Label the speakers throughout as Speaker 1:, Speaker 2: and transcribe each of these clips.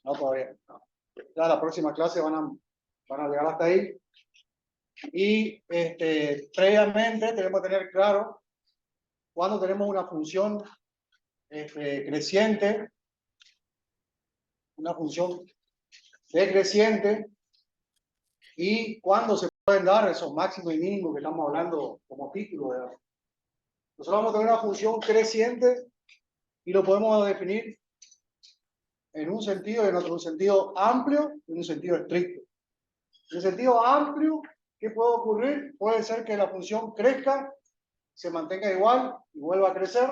Speaker 1: No, todavía. No. Ya la próxima clase van a llegar hasta ahí. Y previamente tenemos que tener claro cuando tenemos una función creciente, una función decreciente, y cuándo se pueden dar esos máximos y mínimos que estamos hablando como título. Nosotros vamos a tener una función creciente y lo podemos definir en un sentido y en otro, un sentido amplio y un sentido estricto. En el sentido amplio, ¿qué puede ocurrir? Puede ser que la función crezca, se mantenga igual y vuelva a crecer,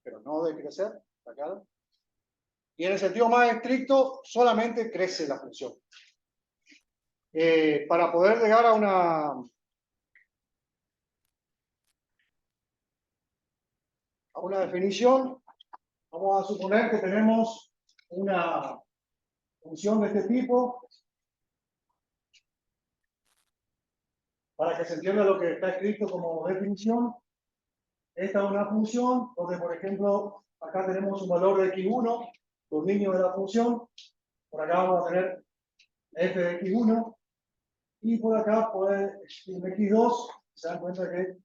Speaker 1: pero no decrecer, ¿está claro? Y en el sentido más estricto, solamente crece la función. Para poder llegar a una definición, vamos a suponer que tenemos una función de este tipo, para que se entienda lo que está escrito como definición. Esta es una función donde, por ejemplo, acá tenemos un valor de x1, dominio de la función. Por acá vamos a tener f de x1. Y por acá, pues, en x2, se dan cuenta que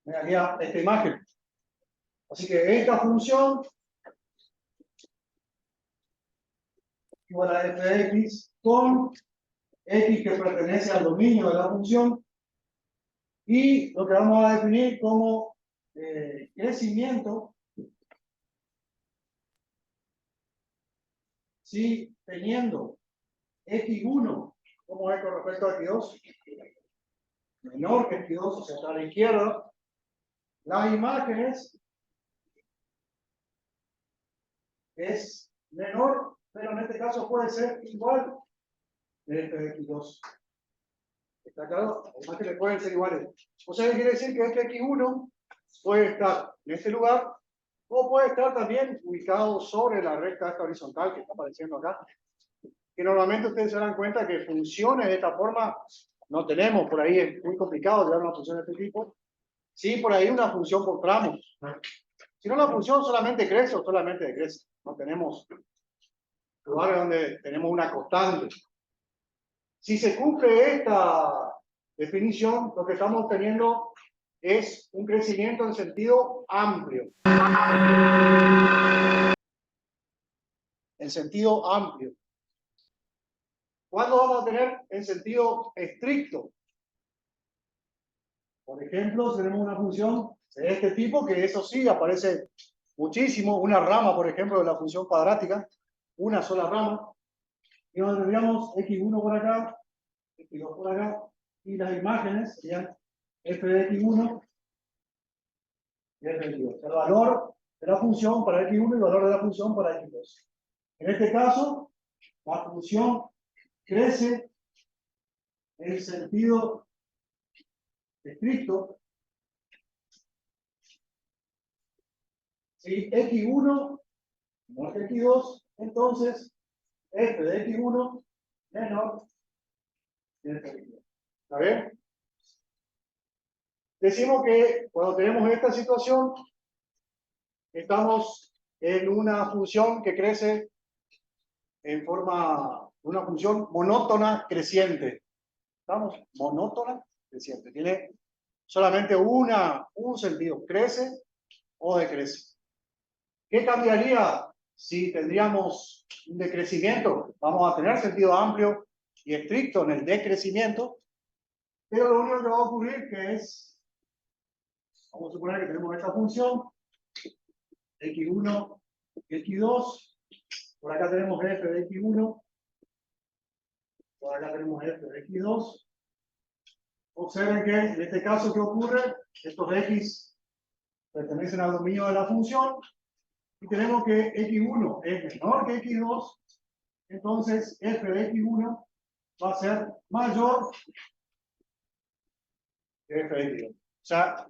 Speaker 1: me daría esta imagen. Así que esta función igual a f de x con x que pertenece al dominio de la función. Y lo que vamos a definir como crecimiento, si teniendo x1, como es con respecto a x2, menor que x2, o sea, está a la izquierda, las imágenes es menor, pero en este caso puede ser igual de f de x2. ¿Está claro? Las imágenes pueden ser iguales. O sea, quiere decir que este x1 puede estar en este lugar, o puede estar también ubicado sobre la recta esta horizontal que está apareciendo acá. Que normalmente ustedes se dan cuenta que funciones de esta forma no tenemos, por ahí es muy complicado llevar una función de este tipo. Sí, por ahí una función por tramos. Si no, la función solamente crece o solamente decrece. No tenemos lugares donde tenemos una constante. Si se cumple esta definición, lo que estamos teniendo es un crecimiento en sentido amplio. En sentido amplio. ¿Cuándo vamos a tener en sentido estricto? Por ejemplo, tenemos una función de este tipo, que eso sí aparece muchísimo, una rama, por ejemplo, de la función cuadrática, una sola rama, y donde tendríamos x1 por acá, x2 por acá, y las imágenes serían f de x1 y f de x2. El valor de la función para x1 y el valor de la función para x2. En este caso, la función crece en sentido estricto. Si x1 menor que x2, entonces f de x1 menor que f de x2. ¿Está bien? Decimos que cuando tenemos esta situación, estamos en una función que crece en forma, una función monótona creciente. ¿Estamos? Monótona creciente. Tiene solamente un sentido, crece o decrece. ¿Qué cambiaría si tendríamos un decrecimiento? Vamos a tener sentido amplio y estricto en el decrecimiento, pero lo único que va a ocurrir que es, vamos a suponer que tenemos esta función, x1, x2, por acá tenemos f de x1, por acá tenemos f de x2. Observen que en este caso, ¿qué ocurre? Estos x pertenecen al dominio de la función, y tenemos que x1 es menor que x2, entonces f de x1 va a ser mayor que f de x2. O sea,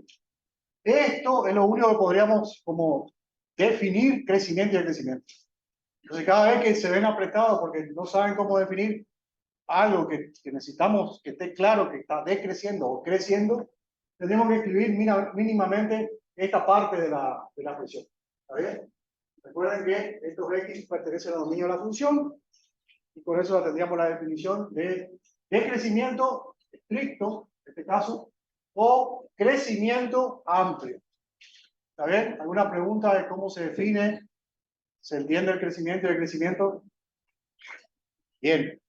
Speaker 1: esto es lo único que podríamos como definir crecimiento y decrecimiento. Entonces, cada vez que se ven apretados porque no saben cómo definir algo que necesitamos que esté claro que está decreciendo o creciendo, tenemos que escribir mínimamente esta parte de la expresión. ¿Está bien? Recuerden que estos X pertenecen al dominio de la función y por eso tendríamos la definición de crecimiento estricto, en este caso, o crecimiento amplio. ¿Está bien? ¿Alguna pregunta de cómo se define? ¿Se entiende el crecimiento y el crecimiento? Bien.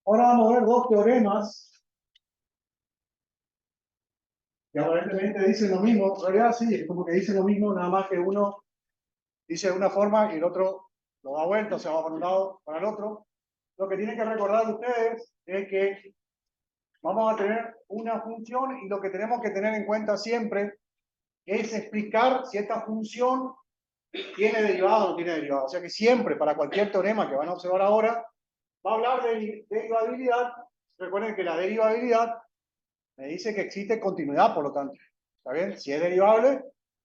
Speaker 1: Ahora vamos a ver dos teoremas que aparentemente dicen lo mismo. En realidad sí, es como que dicen lo mismo, nada más que uno dice de una forma y el otro lo da vuelta, o sea, va para un lado, para el otro. Lo que tienen que recordar ustedes es que vamos a tener una función y lo que tenemos que tener en cuenta siempre es explicar si esta función tiene derivado o no tiene derivado. O sea que siempre, para cualquier teorema que van a observar ahora, va a hablar de derivabilidad. Recuerden que la derivabilidad me dice que existe continuidad, por lo tanto. ¿Está bien? Si es derivable,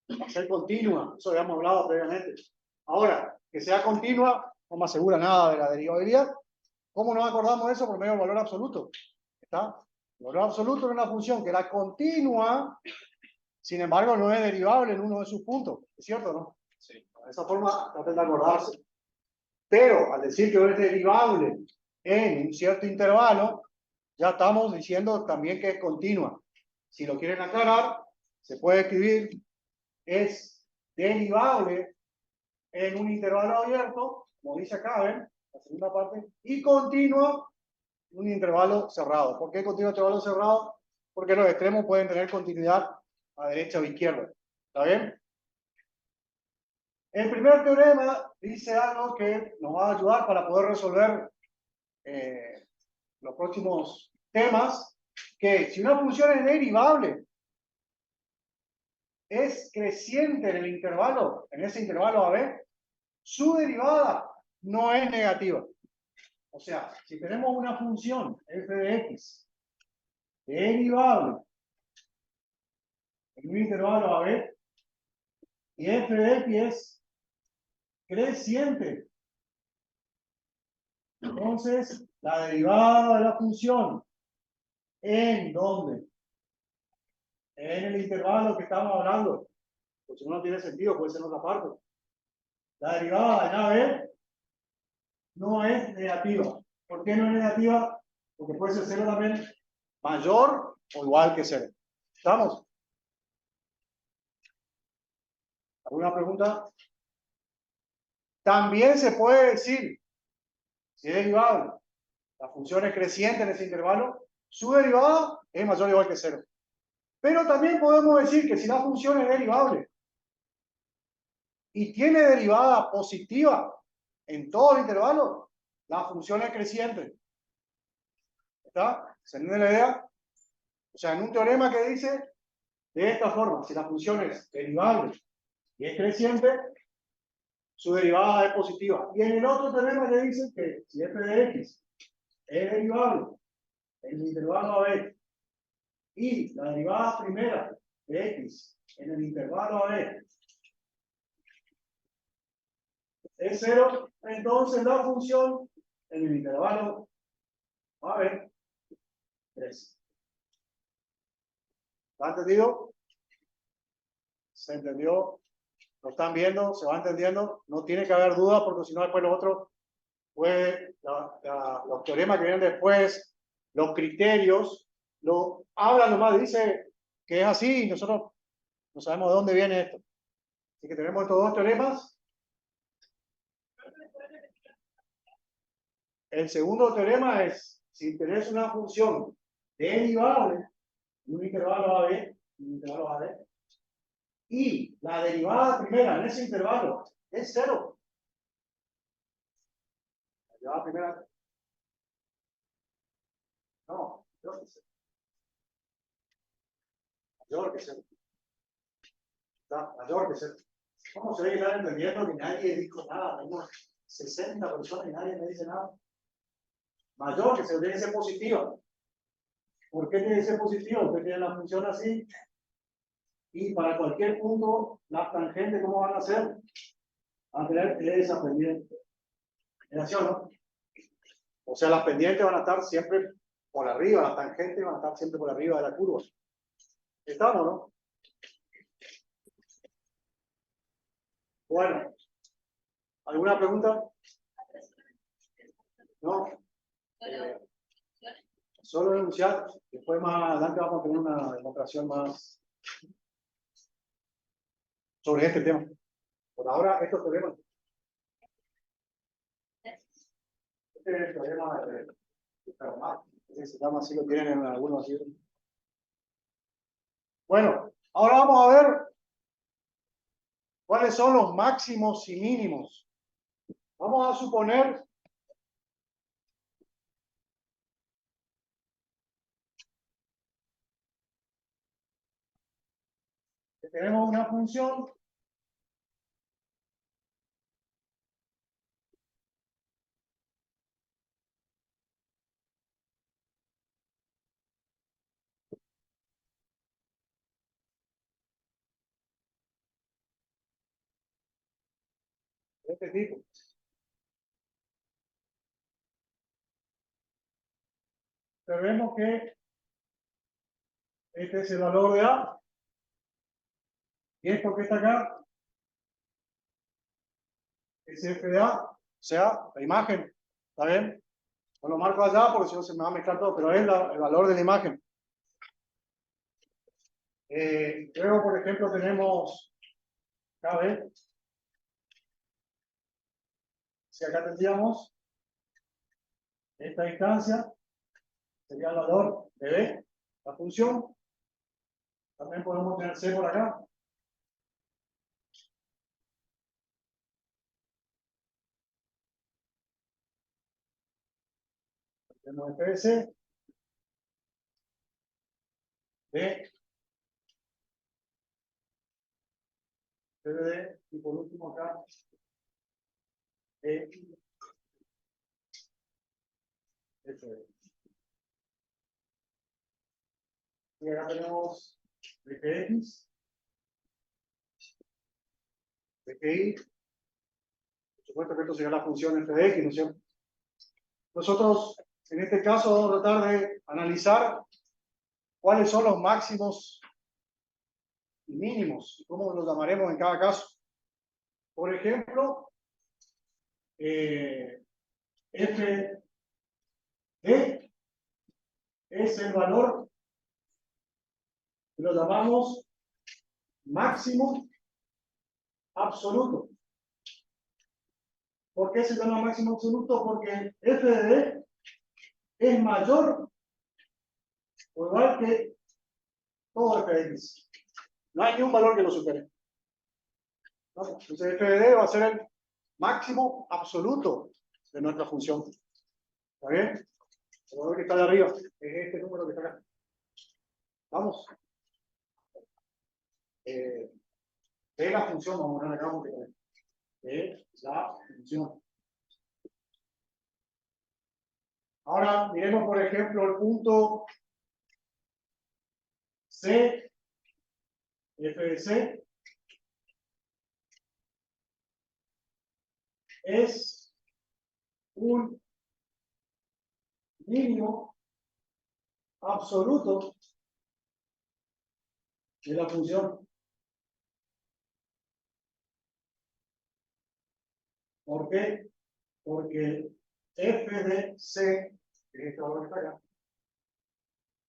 Speaker 1: va a ser continua. Eso ya hemos hablado previamente. Ahora, que sea continua, no me asegura nada de la derivabilidad. ¿Cómo nos acordamos de eso? Por medio del valor absoluto. ¿Está? El valor absoluto de una función que era continua, sin embargo, no es derivable en uno de sus puntos. ¿Es cierto o no? Sí. De esa forma, traten de acordarse. Pero al decir que es derivable en un cierto intervalo, ya estamos diciendo también que es continua. Si lo quieren aclarar, se puede escribir es derivable en un intervalo abierto, como dice acá, ¿ven? La segunda parte, y continua en un intervalo cerrado. ¿Por qué continua en intervalo cerrado? Porque los extremos pueden tener continuidad a derecha o izquierda. ¿Está bien? El primer teorema dice algo que nos va a ayudar para poder resolver los próximos temas, que si una función es derivable, es creciente en el intervalo, en ese intervalo AB, su derivada no es negativa. O sea, si tenemos una función f de x derivable en un intervalo AB y f de x es creciente, entonces la derivada de la función en ¿dónde? En el intervalo que estamos hablando, pues si no tiene sentido, puede ser en otra parte. La derivada en AB no es negativa. ¿Por qué no es negativa? Porque puede ser 0 también mayor o igual que 0. ¿Estamos? ¿Alguna pregunta? También se puede decir, si es derivable, la función es creciente en ese intervalo, su derivada es mayor o igual que 0. Pero también podemos decir que si la función es derivable y tiene derivada positiva en todo el intervalo, la función es creciente. ¿Está? ¿Se entiende la idea? O sea, en un teorema que dice de esta forma, si la función es derivable y es creciente, su derivada es positiva. Y en el otro teorema le dice que si f de x es derivable en el intervalo AB y la derivada primera de x en el intervalo AB es 0, entonces la función en el intervalo AB es. ¿Está entendido? ¿Se entendió? ¿Lo están viendo? ¿Se va entendiendo? No tiene que haber duda porque si no después los otros los teoremas que vienen después, los criterios, lo habla nomás, dice que es así y nosotros no sabemos de dónde viene esto. Así que tenemos estos dos teoremas. El segundo teorema es, si tenés una función derivable en un intervalo AB, y la derivada primera en ese intervalo es 0. La derivada primera, no, mayor que 0. Mayor que 0. Está mayor que 0. ¿Cómo se ve que están entendiendo que nadie dijo nada? Tengo 60 personas y nadie me dice nada. Mayor que 0 tiene que ser positiva. ¿Por qué tiene que ser positiva? Usted tiene la función así. Y para cualquier punto, las tangentes, ¿cómo van a ser? Van a tener esa pendiente. ¿Es así o no? O sea, las pendientes van a estar siempre por arriba, las tangentes van a estar siempre por arriba de la curva. ¿Estamos, no? Bueno, ¿alguna pregunta? No. Solo denunciar, después más adelante vamos a tener una demostración más sobre este tema. Por ahora, estos problemas. Este es el problema de Fermat. Se llama así, lo tienen en algunos así. Bueno, ahora vamos a ver cuáles son los máximos y mínimos. Vamos a suponer que tenemos una función de este tipo. Vemos que este es el valor de A. Y esto que está acá es f de A. O sea, la imagen. ¿Está bien? No lo marco allá porque si no se me va a mezclar todo, pero es el valor de la imagen. Luego, por ejemplo, tenemos KB. Si acá tendríamos esta distancia, sería el valor de B, la función. También podemos tener C por acá. Tenemos F de C, B, C de D, y por último acá, E, F de D. Y acá tenemos BGX, BGI. Por supuesto que esto sería la función f de x, ¿no es cierto? Nosotros, en este caso, vamos a tratar de analizar cuáles son los máximos y mínimos, y cómo los llamaremos en cada caso. Por ejemplo, f de es el valor que lo llamamos máximo absoluto. ¿Por qué se llama máximo absoluto? Porque f de d es mayor o igual que todo f de x. No hay ni un valor que lo supere. ¿No? Entonces f de d va a ser el máximo absoluto de nuestra función. ¿Está bien? El valor que está de arriba es este número que está acá. Vamos. De la función, vamos a poner acá de la función. Ahora miremos, por ejemplo, el punto C, f de C, es un mínimo absoluto de la función. ¿Por qué? Porque f de C, que es este valor que está acá,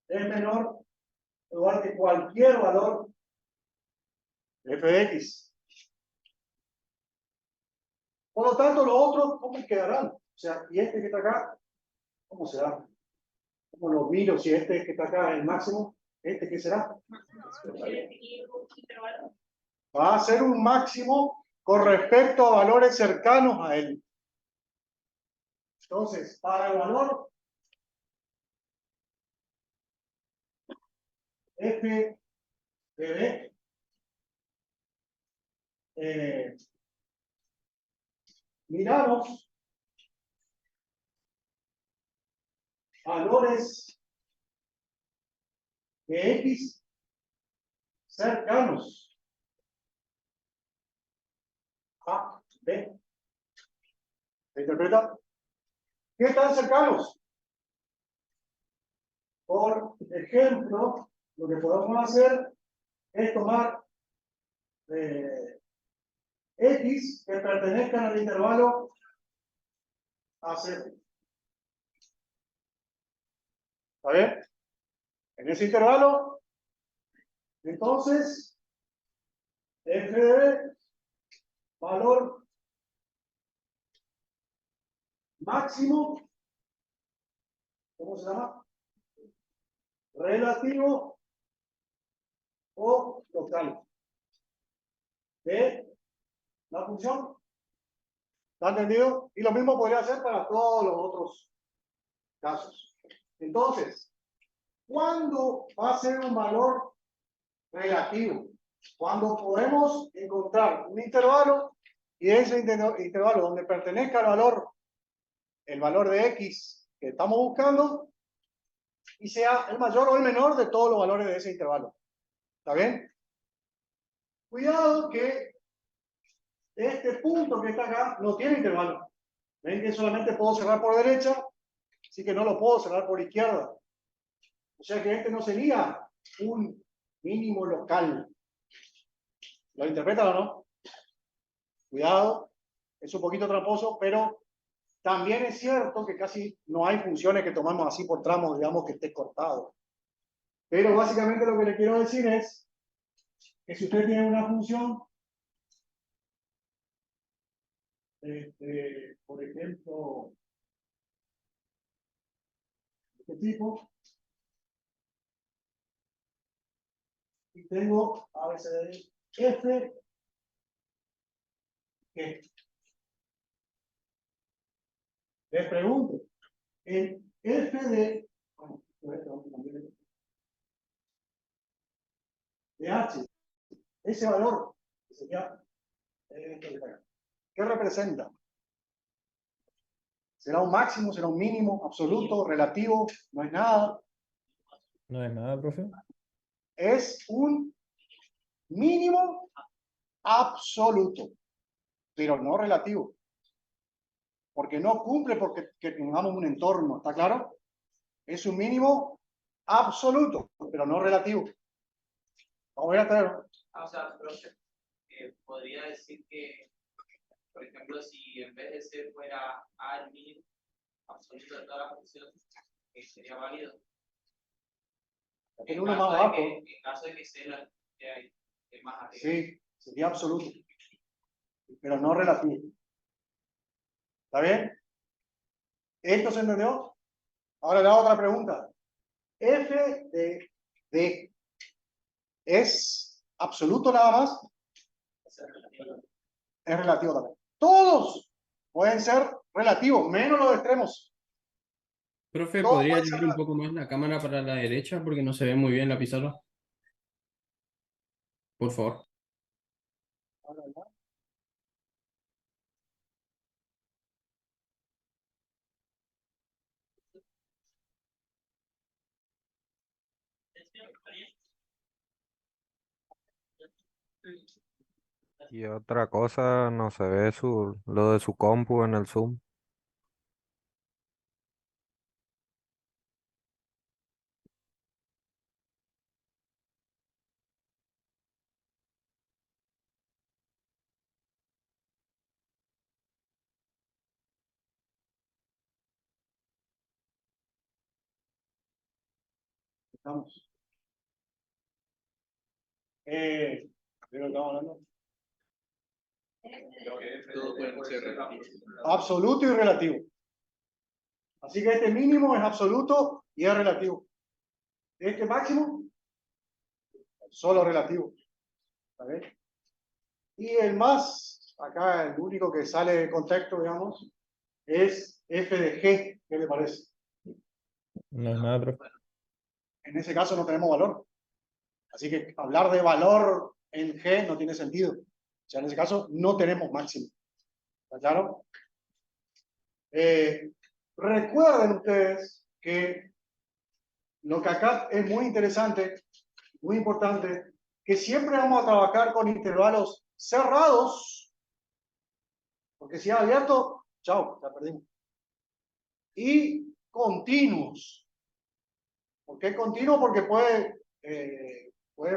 Speaker 1: es menor o igual que cualquier valor de f de x. Por lo tanto, los otros, ¿cómo quedarán? O sea, y este que está acá, ¿cómo será? ¿Cómo lo miro si este que está acá es el máximo? ¿Este qué será? Va a ser un máximo con respecto a valores cercanos a él. Entonces, para el valor f de b, miramos valores de x cercanos a B. ¿Se interpreta? ¿Qué tan cercanos? Por ejemplo, lo que podemos hacer es tomar X que pertenezcan al intervalo AC. ¿Está bien? En ese intervalo, entonces, f de B, valor máximo, ¿cómo se llama? Relativo o local de la función. ¿Está entendido? Y lo mismo podría hacer para todos los otros casos. Entonces, ¿cuándo va a ser un valor relativo? Cuando podemos encontrar un intervalo y ese intervalo donde pertenezca el valor de X que estamos buscando, y sea el mayor o el menor de todos los valores de ese intervalo. ¿Está bien? Cuidado que este punto que está acá no tiene intervalo. Ven que solamente puedo cerrar por derecha, así que no lo puedo cerrar por izquierda. O sea que este no sería un mínimo local. ¿Lo interpretan o no? Cuidado, es un poquito tramposo, pero también es cierto que casi no hay funciones que tomamos así por tramos, digamos que esté cortado. Pero básicamente lo que le quiero decir es que si usted tiene una función, por ejemplo, de este tipo, y tengo a veces f, que les pregunto, en f de h, ese valor, que sería esto que está acá, ¿qué representa? ¿Será un máximo? ¿Será un mínimo? ¿Absoluto? ¿Relativo? ¿No es nada?
Speaker 2: No es nada, profe.
Speaker 1: Es un mínimo absoluto, pero no relativo. Porque no cumple porque que tengamos un entorno, ¿está claro? Es un mínimo absoluto, pero no relativo. Vamos a ver hasta ver.
Speaker 3: O sea, profe, podría decir que, por ejemplo, si en vez de C fuera A el mínimo absoluto de toda la función, sería válido.
Speaker 1: En uno más abajo.
Speaker 3: En caso de que C es más arriba.
Speaker 1: Sí, sería absoluto, pero no relativo. ¿Está bien? ¿Esto se entendió? Ahora le hago otra pregunta. F de D es absoluto nada más. Es relativo también. Todos pueden ser relativos, menos los extremos.
Speaker 2: Profe,
Speaker 1: Todos
Speaker 2: ¿podría
Speaker 1: pueden ser
Speaker 2: llevar un poco más la cámara para la derecha? Porque no se ve muy bien la pizarra. Por favor.
Speaker 1: relativos.
Speaker 4: Y otra cosa, no se ve lo de su compu en el Zoom.
Speaker 1: Estamos. ¿Pero estamos hablando?
Speaker 3: Todo puede ser relativo.
Speaker 1: Absoluto y relativo. Así que este mínimo es absoluto y es relativo. Este máximo, solo relativo. ¿Está bien? Y el más, acá el único que sale de contexto, digamos, es f de g. ¿Qué le parece?
Speaker 2: No es nada, profe.
Speaker 1: En ese caso no tenemos valor. Así que hablar de valor en g no tiene sentido. O sea, en ese caso no tenemos máximo. ¿Está claro? Recuerden ustedes que lo que acá es muy interesante, muy importante, que siempre vamos a trabajar con intervalos cerrados, porque si es abierto, chao, ya perdimos. Y continuos. ¿Por qué continuo? Porque puede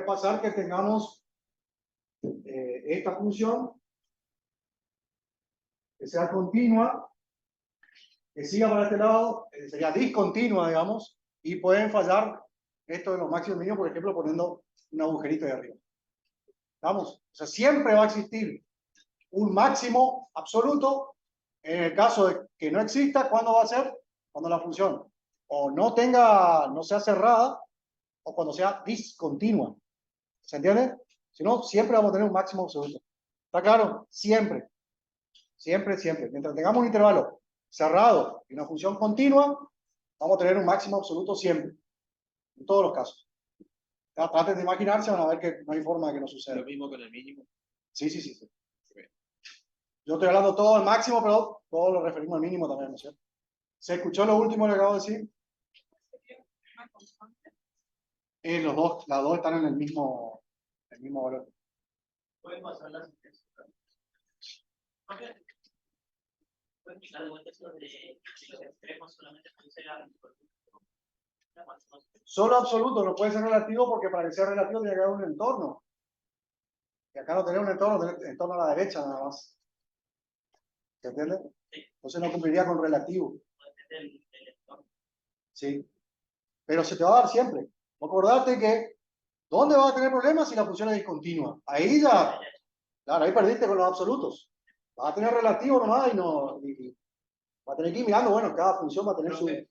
Speaker 1: pasar que tengamos esta función que sea continua, que siga para este lado, sería discontinua, digamos, y pueden fallar esto de los máximos mínimos, por ejemplo, poniendo un agujerito de arriba. ¿Vamos? O sea, siempre va a existir un máximo absoluto. En el caso de que no exista, ¿cuándo va a ser? Cuando la función o no sea cerrada, o cuando sea discontinua. ¿Se entiende? Si no, siempre vamos a tener un máximo absoluto. ¿Está claro? Siempre. Siempre, siempre. Mientras tengamos un intervalo cerrado y una función continua, vamos a tener un máximo absoluto siempre. En todos los casos. Ya, traten de imaginarse, van a ver que no hay forma de que no suceda.
Speaker 2: Lo mismo con el mínimo.
Speaker 1: Sí, sí, sí, sí. Yo estoy hablando todo al máximo, pero todo lo referimos al mínimo también, ¿no es cierto? ¿Se escuchó lo último que acabo de decir? Las dos están en el mismo valor.
Speaker 3: Pueden pasar las intensidades. Pueden explicar de vuelta eso de los extremos solamente pueden ser
Speaker 1: Solo absoluto no puede ser relativo porque para que sea relativo tiene que haber un entorno. Y acá no tenemos un entorno, tenemos entorno a la derecha nada más. ¿Se entiende? Entonces no cumpliría con relativo. Sí. Pero se te va a dar siempre. Acordate que, ¿dónde vas a tener problemas si la función es discontinua? Ahí ya, claro, ahí perdiste con los absolutos. Vas a tener relativo nomás y va a tener que ir mirando, bueno, cada función va a tener su...
Speaker 3: En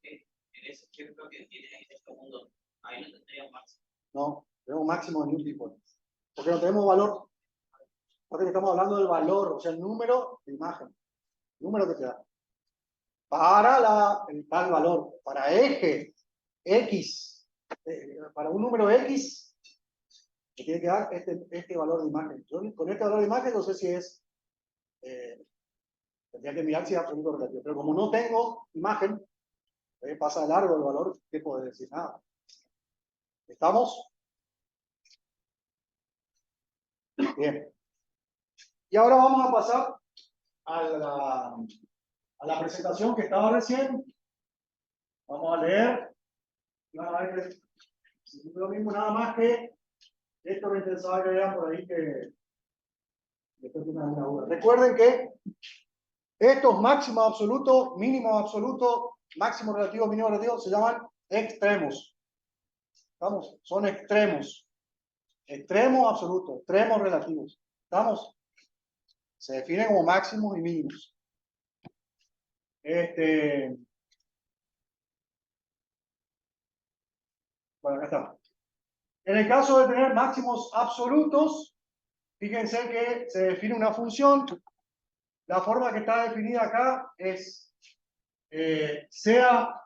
Speaker 3: ese ejemplo que tiene en este mundo, ahí no tendría un máximo.
Speaker 1: No, tenemos máximo de ningún tipo. Porque no tenemos valor. Porque estamos hablando del valor, o sea, el número de imagen. El número que te da. Para el tal valor, para eje X, para un número X, me tiene que dar este valor de imagen. Yo con este valor de imagen no sé si es, tendría que mirar si es absoluto o relativo. Pero como no tengo imagen, pasa de largo el valor, ¿qué puedo decir? Nada. ¿Estamos? Bien. Y ahora vamos a pasar a la presentación que estaba recién. Vamos a leer. Y van a ver que es lo mismo, nada más que esto me interesaba que vean por ahí que después tienen alguna duda. Recuerden que estos máximos absolutos, mínimos absolutos, máximo relativo, mínimo relativo, se llaman extremos. ¿Estamos? Son extremos. Extremos absolutos, extremos relativos. ¿Estamos? Se definen como máximos y mínimos. Bueno, acá está. En el caso de tener máximos absolutos, fíjense que se define una función. La forma que está definida acá es sea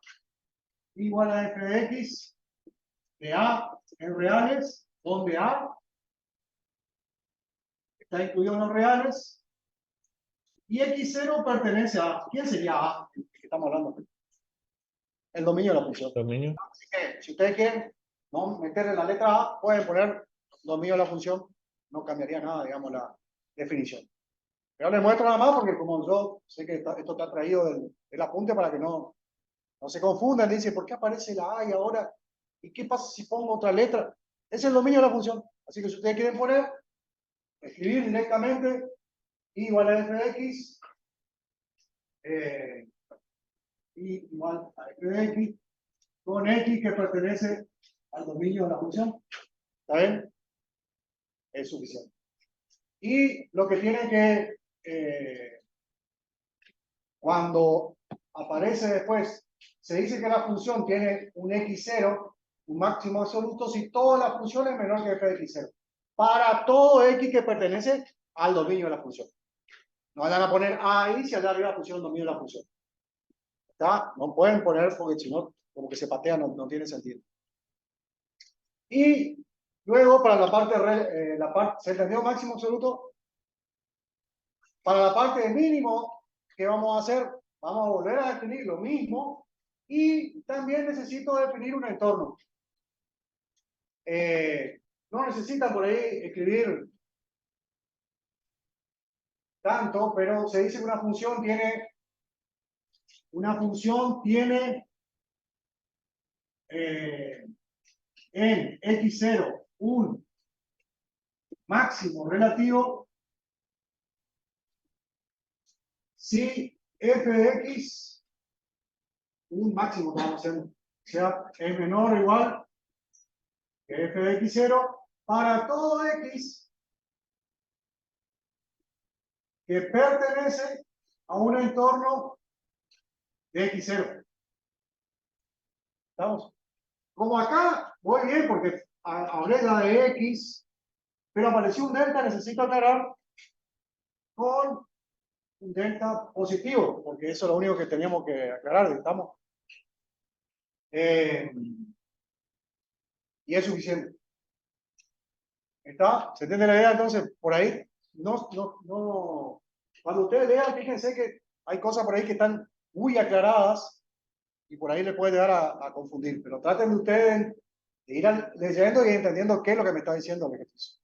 Speaker 1: igual a f de x de a en reales, donde a está incluido en los reales, y x0 pertenece a, ¿quién sería a? Que estamos hablando. El dominio de la función.
Speaker 5: Dominio.
Speaker 1: Así que, si ustedes quieren no meterle la letra a, pueden poner dominio de la función, no cambiaría nada, digamos, la definición. Pero les muestro nada más porque como yo sé que esto está traído del apunte para que no se confundan, dice, ¿por qué aparece la A y ahora? ¿Y qué pasa si pongo otra letra? Es el dominio de la función. Así que si ustedes quieren poner, escribir directamente I igual a f de x, I igual a f de x, con x que pertenece al dominio de la función. ¿Está bien? Es suficiente. Y lo que tiene que, cuando aparece después, se dice que la función tiene un x0, un máximo absoluto, si toda la función es menor que f de x0. Para todo x que pertenece al dominio de la función. No vayan a poner A ahí si allá arriba pusieron dominio de la función. ¿Está? No pueden poner porque si no, como que se patea, no tiene sentido. Y luego para la parte, ¿se entendió máximo absoluto? Para la parte de mínimo, ¿qué vamos a hacer? Vamos a volver a definir lo mismo y también necesito definir un entorno. no necesitan por ahí escribir tanto, pero se dice que una función tiene en x0 un máximo relativo si f de x, un máximo que vamos haciendo, sea es menor o igual que f de x0 para todo x que pertenece a un entorno de x0. ¿Estamos? Como acá, voy bien porque hablé la de x, pero apareció un delta, necesito aclarar con un delta positivo, porque eso es lo único que teníamos que aclarar, ¿estamos? Y es suficiente. ¿Está? ¿Se entiende la idea? Entonces, por ahí, no. Cuando ustedes lean, fíjense que hay cosas por ahí que están muy aclaradas y por ahí le puede llegar a confundir, pero traten de ustedes de ir leyendo y entendiendo qué es lo que me está diciendo el ejercicio.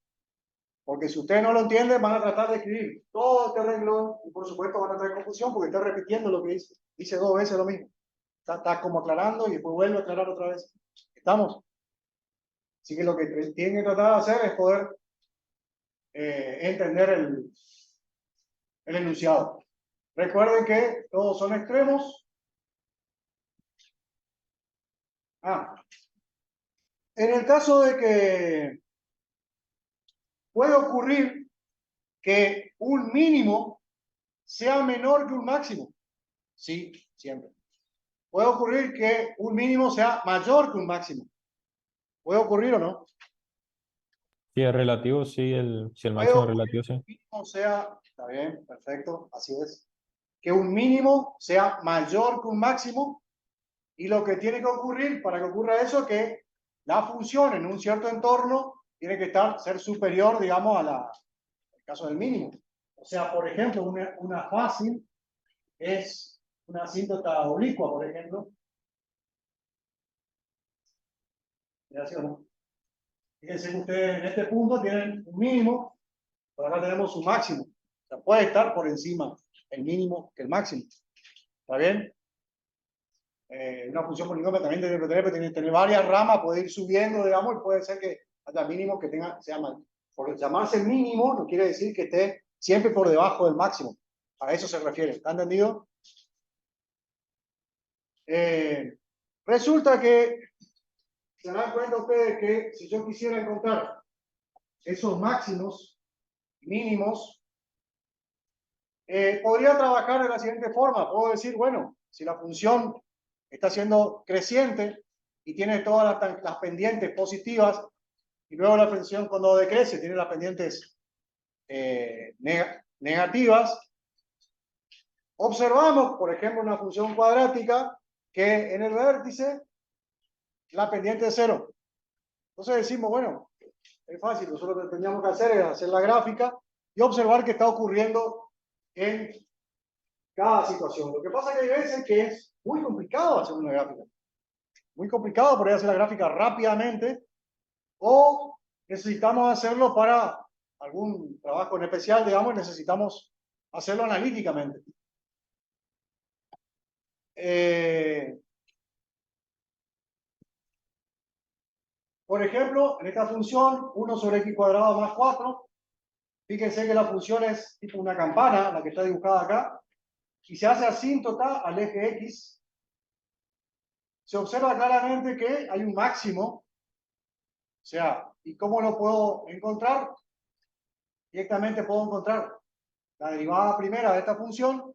Speaker 1: Porque si ustedes no lo entienden, van a tratar de escribir todo este renglón y por supuesto van a traer confusión porque está repitiendo lo que dice 2 veces lo mismo. Está como aclarando y después vuelve a aclarar otra vez. ¿Estamos? Así que lo que tienen que tratar de hacer es poder entender el enunciado. Recuerden que todos son extremos. En el caso de que puede ocurrir que un mínimo sea menor que un máximo. Sí, siempre. Puede ocurrir que un mínimo sea mayor que un máximo. ¿Puede ocurrir o no?
Speaker 5: Si es relativo, sí, si el
Speaker 1: Puede
Speaker 5: máximo es
Speaker 1: ocurrir
Speaker 5: relativo,
Speaker 1: que un
Speaker 5: sí.
Speaker 1: mínimo sea, está bien, perfecto, así es. Que un mínimo sea mayor que un máximo y lo que tiene que ocurrir para que ocurra eso es que la función en un cierto entorno tiene que ser superior, digamos, al caso del mínimo. O sea, por ejemplo, una fácil es una asíntota oblicua, por ejemplo. ¿Sí o no? Fíjense que ustedes en este punto tienen un mínimo, pero acá tenemos un máximo. O sea, puede estar por encima el mínimo que el máximo. ¿Está bien? Una función polinómica también tiene que tener varias ramas, puede ir subiendo, digamos, y puede ser que hasta el mínimo que sea mal. Por llamarse mínimo no quiere decir que esté siempre por debajo del máximo. A eso se refiere. ¿Está entendido? Resulta que se dan cuenta ustedes que si yo quisiera encontrar esos máximos, mínimos, podría trabajar de la siguiente forma. Puedo decir, bueno, si la función está siendo creciente y tiene todas las pendientes positivas, y luego la función cuando decrece tiene las pendientes negativas, observamos, por ejemplo, una función cuadrática que en el vértice la pendiente es 0. Entonces decimos, bueno, es fácil, nosotros lo que teníamos que hacer es hacer la gráfica y observar qué está ocurriendo en cada situación. Lo que pasa es que hay veces que es muy complicado hacer una gráfica. Muy complicado poder hacer la gráfica rápidamente o necesitamos hacerlo para algún trabajo en especial, digamos, necesitamos hacerlo analíticamente. Por ejemplo, en esta función, 1 sobre x cuadrado más 4, fíjense que la función es tipo una campana, la que está dibujada acá, y se hace asíntota al eje x. Se observa claramente que hay un máximo, o sea, ¿y cómo lo puedo encontrar? Directamente puedo encontrar la derivada primera de esta función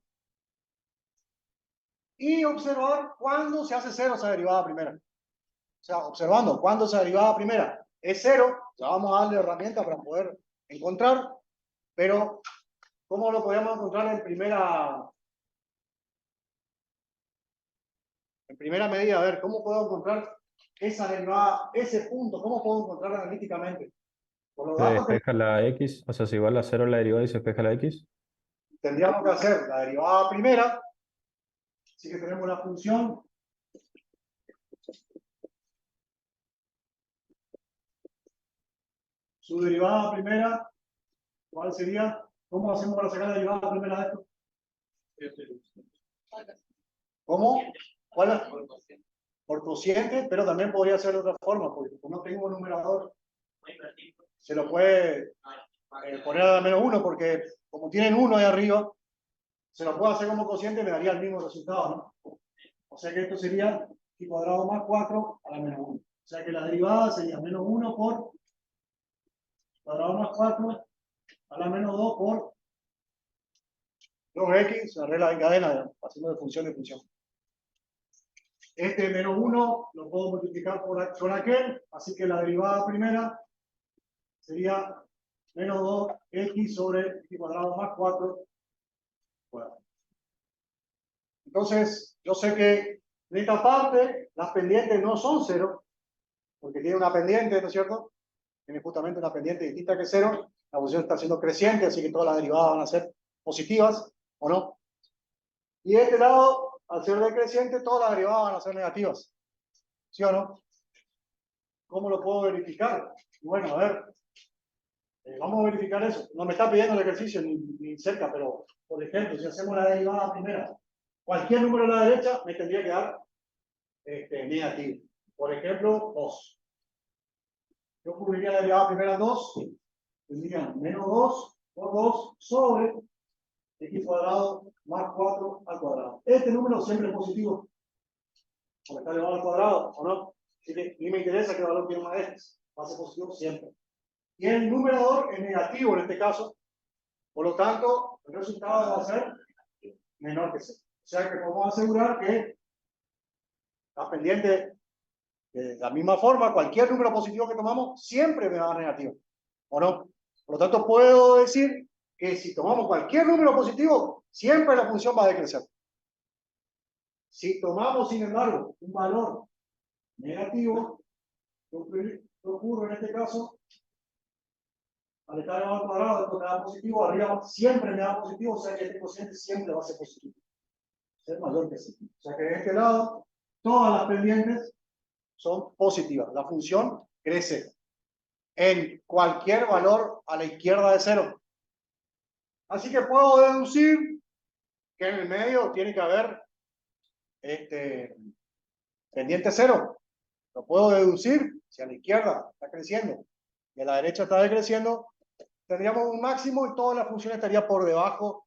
Speaker 1: y observar cuándo se hace 0 esa derivada primera. O sea, observando cuándo esa derivada primera es 0, ya vamos a darle herramientas para poder encontrar, pero ¿cómo lo podemos encontrar en primera medida? A ver, ¿cómo puedo encontrar esa derivada, ese punto? ¿Cómo puedo encontrar analíticamente? Por los
Speaker 5: Se
Speaker 1: datos que
Speaker 5: despeja la x, o sea, si igual a 0 la derivada y se despeja la x.
Speaker 1: tendríamos que hacer la derivada primera, así que tenemos la función su derivada primera, ¿cuál sería? ¿Cómo hacemos para sacar la derivada primera de esto? ¿Cómo? ¿Cuál es? Por cociente, pero también podría ser de otra forma, porque como no tengo un numerador, se lo puede poner a menos 1, porque como tienen 1 ahí arriba, se lo puedo hacer como cociente y me daría el mismo resultado, ¿no? O sea que esto sería y cuadrado más 4 a la menos 1. O sea que la derivada sería menos 1 por cuadrado más 4 a la menos 2 por 2x, la regla de cadena, haciendo de función de función. Este menos 1 lo puedo multiplicar por aquel, así que la derivada primera sería menos 2x sobre x cuadrado más 4. Bueno. Entonces, yo sé que en esta parte las pendientes no son 0, porque tiene una pendiente, ¿no es cierto? Tiene justamente una pendiente distinta que 0. La función está siendo creciente, así que todas las derivadas van a ser positivas, ¿o no? Y de este lado, al ser decreciente, todas las derivadas van a ser negativas. ¿Sí o no? ¿Cómo lo puedo verificar? Bueno, a ver, vamos a verificar eso. No me está pidiendo el ejercicio ni cerca, pero, por ejemplo, si hacemos la derivada primera, cualquier número a la derecha me tendría que dar negativo. Por ejemplo, 2. Yo cubriría la derivada primera 2, tendría menos 2 por 2 sobre x cuadrado más 4 al cuadrado. Este número siempre es positivo, porque está elevado al cuadrado, ¿o no? Así que ni me interesa qué valor tiene una de estas. Va a ser positivo siempre. Y el numerador es negativo en este caso, por lo tanto, el resultado va a ser menor que 0. O sea que podemos asegurar que la pendiente, de la misma forma, cualquier número positivo que tomamos, siempre me va a dar negativo, ¿o no? Por lo tanto, puedo decir que si tomamos cualquier número positivo, siempre la función va a decrecer. Si tomamos, sin embargo, un valor negativo, ¿qué ocurre en este caso? Al estar elevado al cuadrado, esto me da positivo, arriba siempre me da positivo, o sea que este cociente siempre va a ser positivo. Ser mayor que 0. O sea que de este lado, todas las pendientes son positivas. La función crece en cualquier valor a la izquierda de 0. Así que puedo deducir que en el medio tiene que haber pendiente 0. Lo puedo deducir si a la izquierda está creciendo y a la derecha está decreciendo. Tendríamos un máximo y toda la función estaría por debajo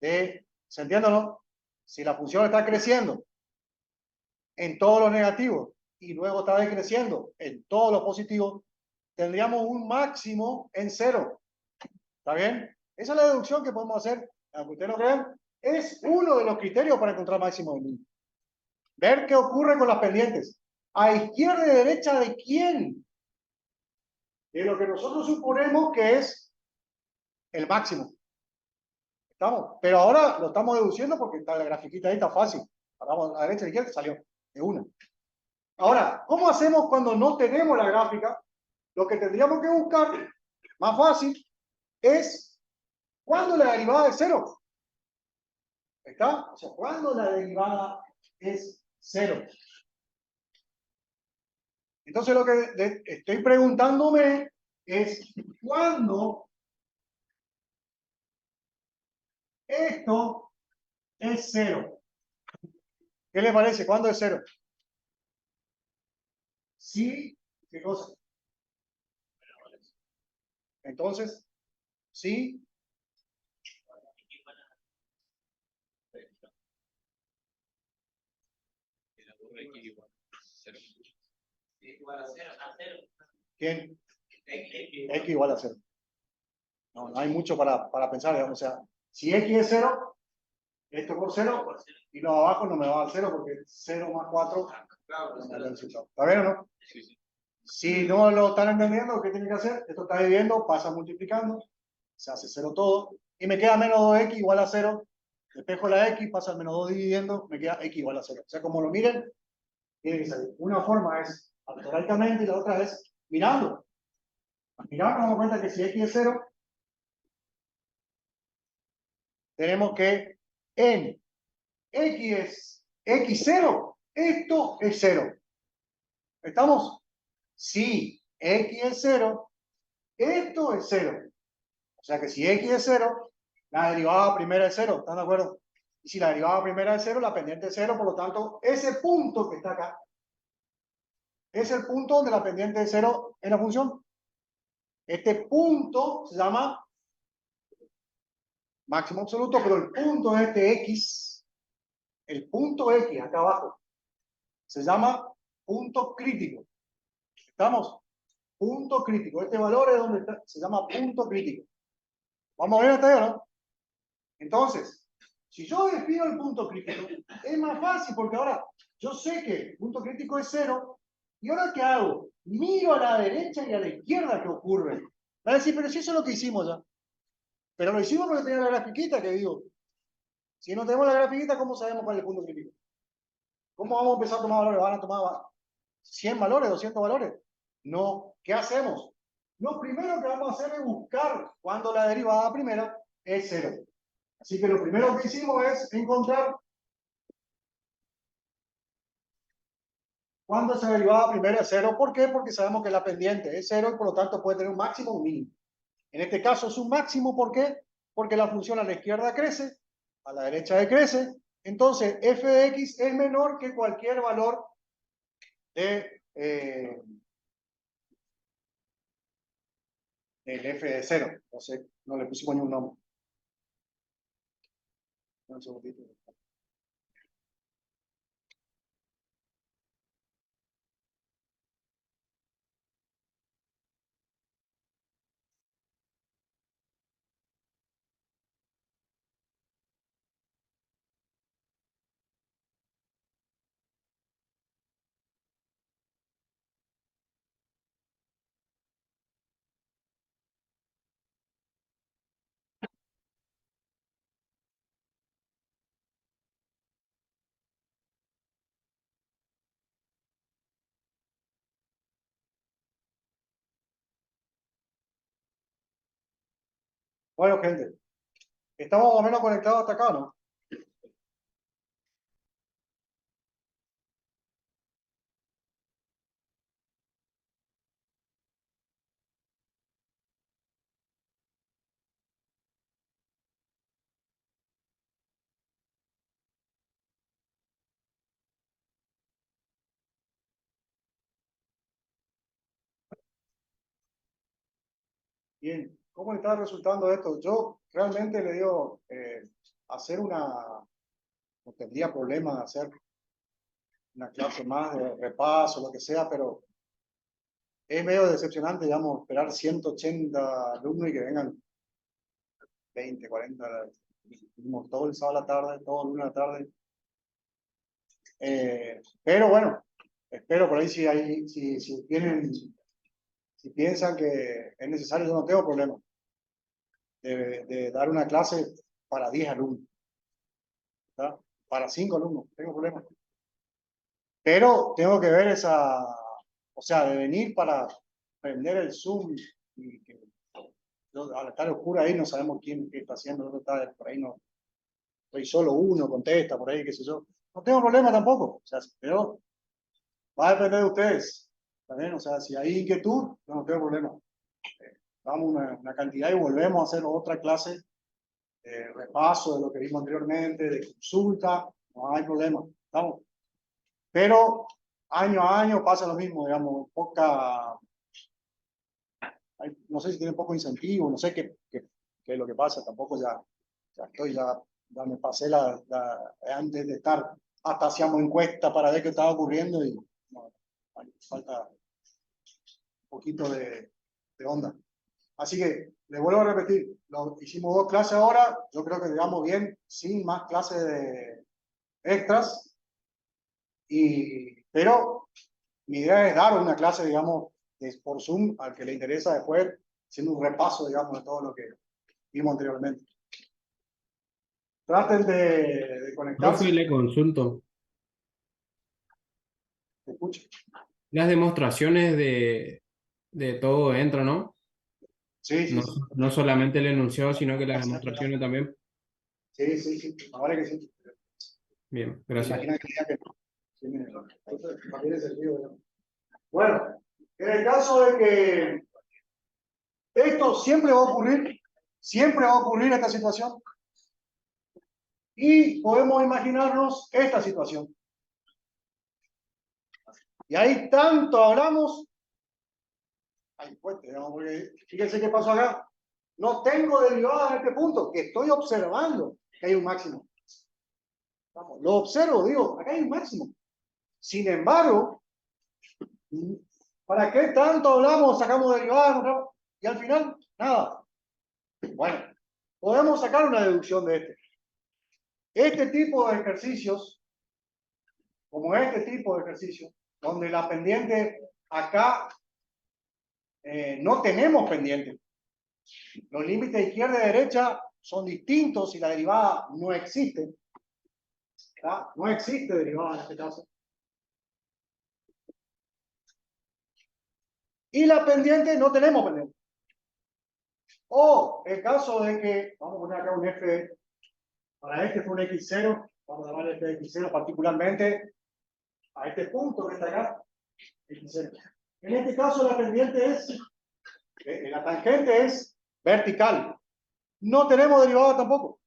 Speaker 1: de, ¿se entiende o no? Si la función está creciendo en todos los negativos y luego está decreciendo en todos los positivos, tendríamos un máximo en 0. ¿Está bien? Esa es la deducción que podemos hacer, aunque ustedes no crean, es uno de los criterios para encontrar máximo de mínimo. Ver qué ocurre con las pendientes. ¿A izquierda y derecha de quién? De lo que nosotros suponemos que es el máximo. ¿Estamos? Pero ahora lo estamos deduciendo porque está la grafiquita ahí, está fácil. Paramos a la derecha y a la izquierda, salió de una. Ahora, ¿cómo hacemos cuando no tenemos la gráfica? Lo que tendríamos que buscar, más fácil, es cuando la derivada es 0. ¿Está? O sea, cuando la derivada es 0. Entonces lo que estoy preguntándome es ¿cuándo esto es 0? ¿Qué le parece? ¿Cuándo es 0? Sí, ¿qué cosa? Entonces, sí.
Speaker 3: Igual a 0,
Speaker 1: ¿Quién?
Speaker 3: X.
Speaker 1: X igual a 0. No hay mucho para pensar, digamos. O sea, si X es 0, esto por 0, y lo de abajo no me va a dar 0 porque 0 más 4 me da el resultado. ¿Está bien o no?
Speaker 3: Sí, sí.
Speaker 1: Si no lo están entendiendo, ¿qué tiene que hacer? Esto está dividiendo, pasa multiplicando, se hace 0 todo, y me queda menos 2x igual a 0. Despejo la x, pasa el menos 2 dividiendo, me queda x igual a 0. O sea, como lo miren, tiene que salir. Una forma es algebraicamente y la otra es mirando. Mirando nos damos cuenta que si x es 0, tenemos que en x es x0, esto es 0. ¿Estamos? Si x es 0, Esto es 0. O sea que si x es 0, la derivada primera es 0. ¿Están de acuerdo? Y si la derivada primera es 0, la pendiente es 0. Por lo tanto, ese punto que está acá es el punto donde la pendiente es 0 en la función. Este punto se llama máximo absoluto, pero el punto de este x, el punto x acá abajo, se llama punto crítico. ¿Estamos? Punto crítico. Este valor es donde está, se llama punto crítico. ¿Vamos a ver hasta ahí, no? Entonces, si yo defino el punto crítico, es más fácil porque ahora yo sé que el punto crítico es 0. ¿Y ahora qué hago? Miro a la derecha y a la izquierda qué ocurre. Va a decir, pero si eso es lo que hicimos ya. Pero lo hicimos porque tenía la grafiquita que digo. Si no tenemos la grafiquita, ¿cómo sabemos cuál es el punto crítico? ¿Cómo vamos a empezar a tomar valores? ¿Van a tomar 100 valores, 200 valores? No. ¿Qué hacemos? Lo primero que vamos a hacer es buscar cuando la derivada primera es 0. Así que lo primero que hicimos es encontrar cuando esa derivada primera es 0. ¿Por qué? Porque sabemos que la pendiente es 0 y por lo tanto puede tener un máximo o un mínimo. En este caso es un máximo, ¿por qué? Porque la función a la izquierda crece, a la derecha decrece. Entonces f de x es menor que cualquier valor de, del f de 0. Entonces no le pusimos ni un nombre. Un segundito. Bueno, gente, estamos más o menos conectados hasta acá, ¿no? Bien, ¿cómo está resultando esto? Yo realmente le digo, hacer no tendría problema hacer una clase más de repaso, lo que sea, pero es medio decepcionante, digamos, esperar 180 alumnos y que vengan 20, 40, todo el sábado a la tarde, todo el lunes a la tarde. Pero bueno, espero por ahí si tienen, si piensan que es necesario, yo no tengo problema de dar una clase para 10 alumnos, ¿verdad? Para 5 alumnos, no tengo problema. Pero tengo que ver o sea, de venir para prender el Zoom y que al estar oscuro ahí no sabemos quién qué está haciendo, el otro está por ahí, no, estoy solo uno, contesta por ahí, qué sé yo. No tengo problema tampoco, o sea, pero va a depender de ustedes, ¿también? O sea, si hay inquietud, yo no tengo problema. Damos una cantidad y volvemos a hacer otra clase de repaso de lo que vimos anteriormente, de consulta, no hay problema, ¿estamos? Pero año a año pasa lo mismo, digamos, no sé si tienen poco incentivo, no sé qué es lo que pasa, tampoco ya me pasé antes de estar, hasta hacíamos encuesta para ver qué estaba ocurriendo y no, falta un poquito de onda. Así que, les vuelvo a repetir, hicimos 2 clases ahora, yo creo que llegamos bien, sin más clases de extras, pero mi idea es dar una clase, digamos, por Zoom al que le interesa después, haciendo un repaso, digamos, de todo lo que vimos anteriormente. Traten de conectarse.
Speaker 2: Profe, le consulto.
Speaker 1: ¿Me escucha?
Speaker 2: Las demostraciones de todo entra, ¿no?
Speaker 1: Sí, sí,
Speaker 2: No,
Speaker 1: sí.
Speaker 2: no solamente el enunciado, sino que las demostraciones también.
Speaker 1: Sí, sí, sí. Ahora que sí.
Speaker 2: Bien, gracias.
Speaker 1: Imagina que diga que no. Sí, entonces, también es sentido, ¿no? Bueno, en el caso de que Esto siempre va a ocurrir esta situación. Y podemos imaginarnos esta situación. Y ahí tanto hablamos. Ay, pues, digamos, porque fíjense qué pasó acá. No tengo derivada en este punto, que estoy observando que hay un máximo. Vamos, lo observo, digo, acá hay un máximo. Sin embargo, ¿para qué tanto hablamos, sacamos derivadas y al final, nada? Bueno, podemos sacar una deducción de este. Este tipo de ejercicios, como este tipo de ejercicio, donde la pendiente acá no tenemos pendiente. Los límites izquierda y derecha son distintos y la derivada no existe. ¿Verdad? No existe derivada en este caso. Y la pendiente no tenemos pendiente. O el caso de que, vamos a poner acá un f, para este fue un x0, vamos a llamarle este x0 particularmente a este punto que está acá, x0. En este caso la pendiente es, la tangente es vertical. No tenemos derivada tampoco.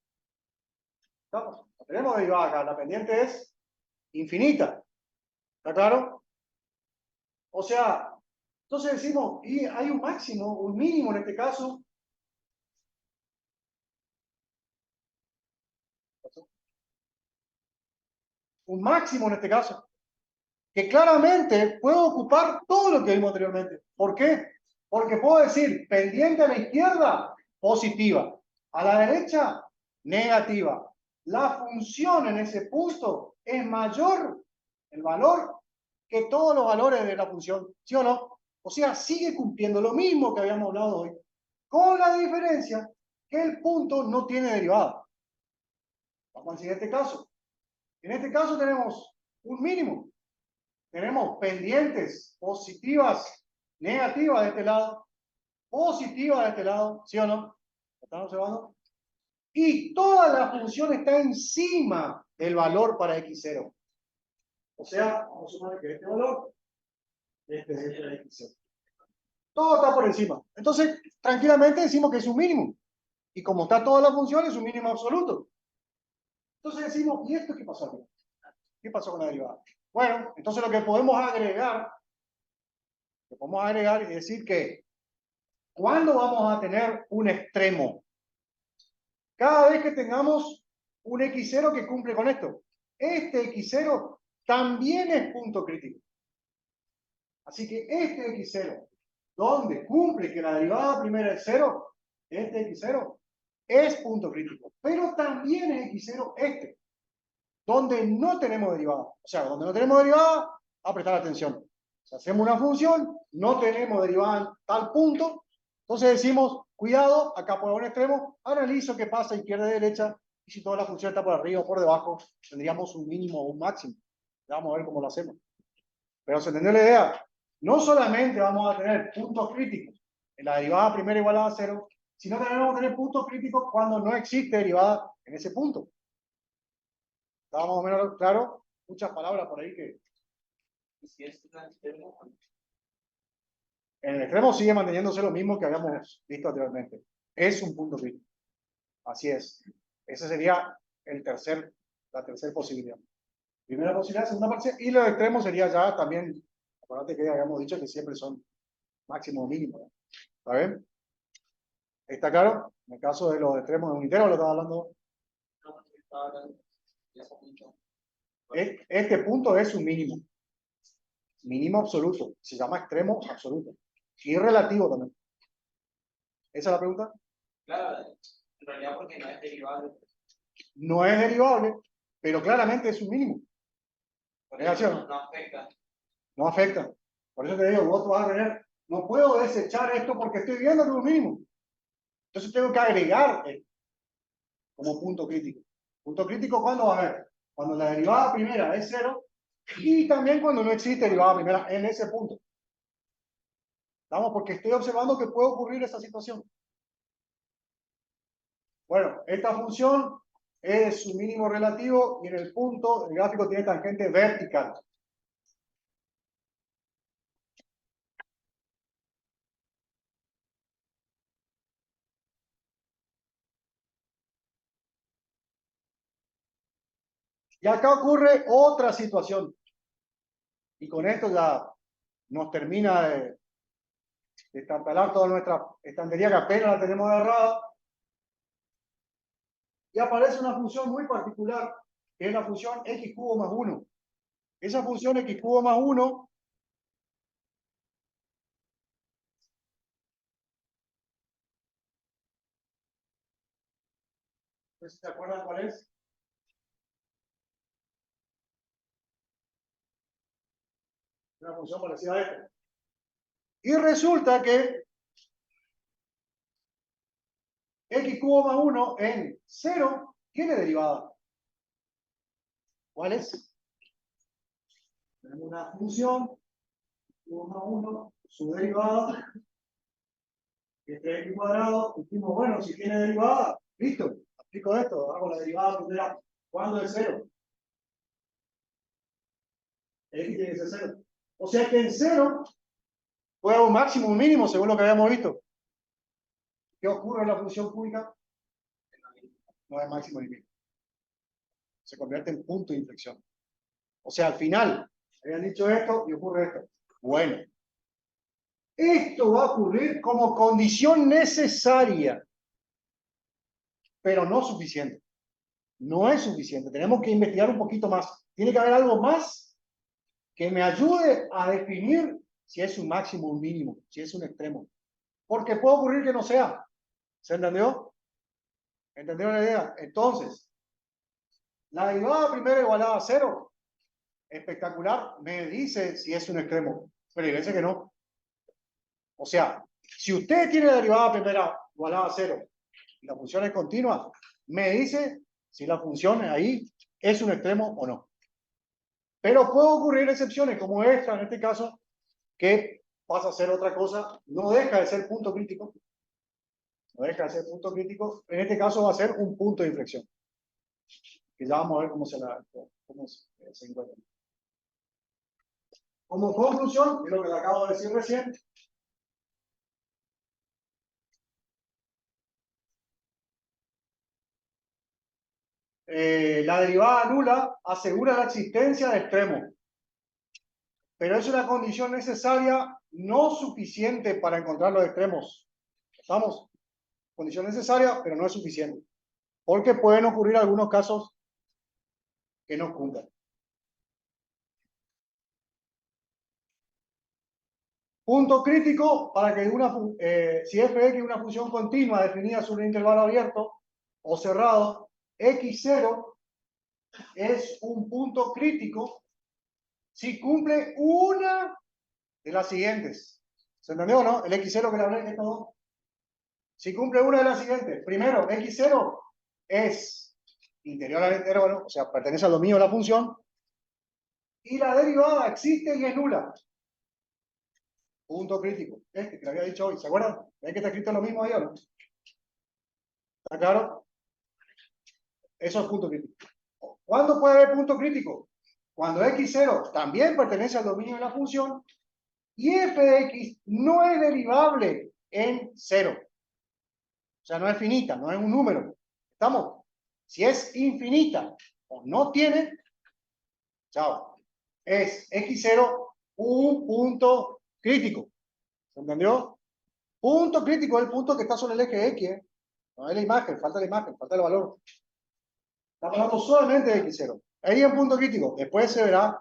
Speaker 1: ¿Estamos? No tenemos derivada acá, la pendiente es infinita. ¿Está claro? O sea, entonces decimos, y hay un máximo, un mínimo en este caso. Un máximo en este caso. Que claramente puedo ocupar todo lo que vimos anteriormente. ¿Por qué? Porque puedo decir, pendiente a la izquierda, positiva. A la derecha, negativa. La función en ese punto es mayor, el valor, que todos los valores de la función. ¿Sí o no? O sea, sigue cumpliendo lo mismo que habíamos hablado hoy. Con la diferencia que el punto no tiene derivada. Vamos al siguiente caso. En este caso tenemos un mínimo. Tenemos pendientes positivas, negativas de este lado, positivas de este lado, ¿sí o no? ¿Están observando? Y toda la función está encima del valor para x0. O sea, vamos a suponer que este valor, este es x0. Todo está por encima. Entonces, tranquilamente decimos que es un mínimo. Y como está toda la función, es un mínimo absoluto. Entonces decimos, ¿y esto qué pasó aquí? ¿Qué pasó con la derivada? Bueno, entonces lo que podemos agregar es decir que ¿cuándo vamos a tener un extremo? Cada vez que tengamos un x0 que cumple con esto. Este x0 también es punto crítico. Así que este x0, donde cumple que la derivada primera es 0, este x0 es punto crítico. Pero también es x0 este, donde no tenemos derivada. O sea, donde no tenemos derivada, a prestar atención. Si hacemos una función, no tenemos derivada en tal punto, entonces decimos, cuidado, acá por un extremo, analizo qué pasa izquierda y derecha, y si toda la función está por arriba o por debajo, tendríamos un mínimo o un máximo. Vamos a ver cómo lo hacemos. Pero se entendió la idea. No solamente vamos a tener puntos críticos en la derivada primera igualada a 0, sino también vamos a tener puntos críticos cuando no existe derivada en ese punto. ¿Está más o menos claro? Muchas palabras por ahí que...
Speaker 3: Y si es un extremo,
Speaker 1: En el extremo sigue manteniéndose lo mismo que habíamos visto anteriormente. Es un punto crítico. Así es. Esa sería la tercera posibilidad. Primera posibilidad, segunda posibilidad. Y los extremos sería ya también, acuérdate que habíamos dicho que siempre son máximo o mínimo. ¿No? ¿Está bien? ¿Está claro? En el caso de los extremos de un entero, lo estaba hablando.
Speaker 3: no estaba hablando de ese punto.
Speaker 1: Este punto es un mínimo. Mínimo absoluto. Se llama extremo absoluto. Y relativo también. ¿Esa es la pregunta?
Speaker 3: Claro, en realidad porque no es derivable.
Speaker 1: No es derivable, pero claramente es un mínimo.
Speaker 3: Por
Speaker 1: ¿Es
Speaker 3: eso
Speaker 1: así o
Speaker 3: no,
Speaker 1: no?
Speaker 3: no afecta.
Speaker 1: No afecta. Por eso te digo, vos vas a tener, no puedo desechar esto porque estoy viendo que es un mínimo. Entonces tengo que agregar esto como punto crítico. Punto crítico, ¿cuándo va a haber? Cuando la derivada primera es 0 y también cuando no existe derivada primera en ese punto. ¿Estamos? Porque estoy observando que puede ocurrir esa situación. Bueno, esta función es su mínimo relativo y en el punto el gráfico tiene tangente vertical. Y acá ocurre otra situación. Y con esto ya nos termina de destartalar toda nuestra estantería que apenas la tenemos agarrada. Y aparece una función muy particular, que es la función x cubo más 1. Esa función x cubo más 1 no sé si se acuerdan cuál es. Una función parecida a esta. Y resulta que x cubo más 1 en 0 tiene derivada. ¿Cuál es? Tenemos una función, cubo más 1, su derivada, que es 3x cuadrado. Dijimos, bueno, si tiene derivada, listo, aplico esto, hago la derivada primera. ¿Cuándo es 0? X tiene que ser 0. O sea que en 0 puede haber un máximo, un mínimo, según lo que habíamos visto. ¿Qué ocurre en la función cúbica? No hay máximo ni mínimo. Se convierte en punto de inflexión. O sea, al final, habían dicho esto y ocurre esto. Bueno, esto va a ocurrir como condición necesaria, pero no suficiente. No es suficiente. Tenemos que investigar un poquito más. Tiene que haber algo más que me ayude a definir si es un máximo o un mínimo, si es un extremo. Porque puede ocurrir que no sea. ¿Se entendió? ¿Entendieron la idea? Entonces, la derivada primera igualada a 0, espectacular, me dice si es un extremo, pero hay veces que no. O sea, si usted tiene la derivada primera igualada a 0 y la función es continua, me dice si la función ahí es un extremo o no. Pero puede ocurrir excepciones como esta, en este caso, que pasa a ser otra cosa, no deja de ser punto crítico. No deja de ser punto crítico. En este caso va a ser un punto de inflexión. Que ya vamos a ver cómo se encuentra. Como conclusión, es lo que le acabo de decir recién, la derivada nula asegura la existencia de extremos, pero es una condición necesaria, no suficiente para encontrar los extremos. ¿Estamos? Condición necesaria, pero no es suficiente, porque pueden ocurrir algunos casos que no cumplan. Punto crítico para que si f de x es una función continua definida sobre un intervalo abierto o cerrado, x0 es un punto crítico si cumple una de las siguientes. ¿Se entendió o no? El x0 que le hablé, estos dos. Si cumple una de las siguientes, primero, x0 es interior al intervalo, o sea, pertenece al dominio de la función, y la derivada existe y es nula. Punto crítico. Este que le había dicho hoy, ¿se acuerdan? ¿Ven que está escrito lo mismo ahí o no? ¿Está claro? Eso es punto crítico. ¿Cuándo puede haber punto crítico? Cuando x0 también pertenece al dominio de la función y f de x no es derivable en 0. O sea, no es finita, no es un número. ¿Estamos? Si es infinita o no tiene, chao. Es x0 un punto crítico. ¿Se entendió? Punto crítico es el punto que está sobre el eje X. No es la imagen, falta el valor. Estamos hablando solamente de x0. Ahí es punto crítico. Después se verá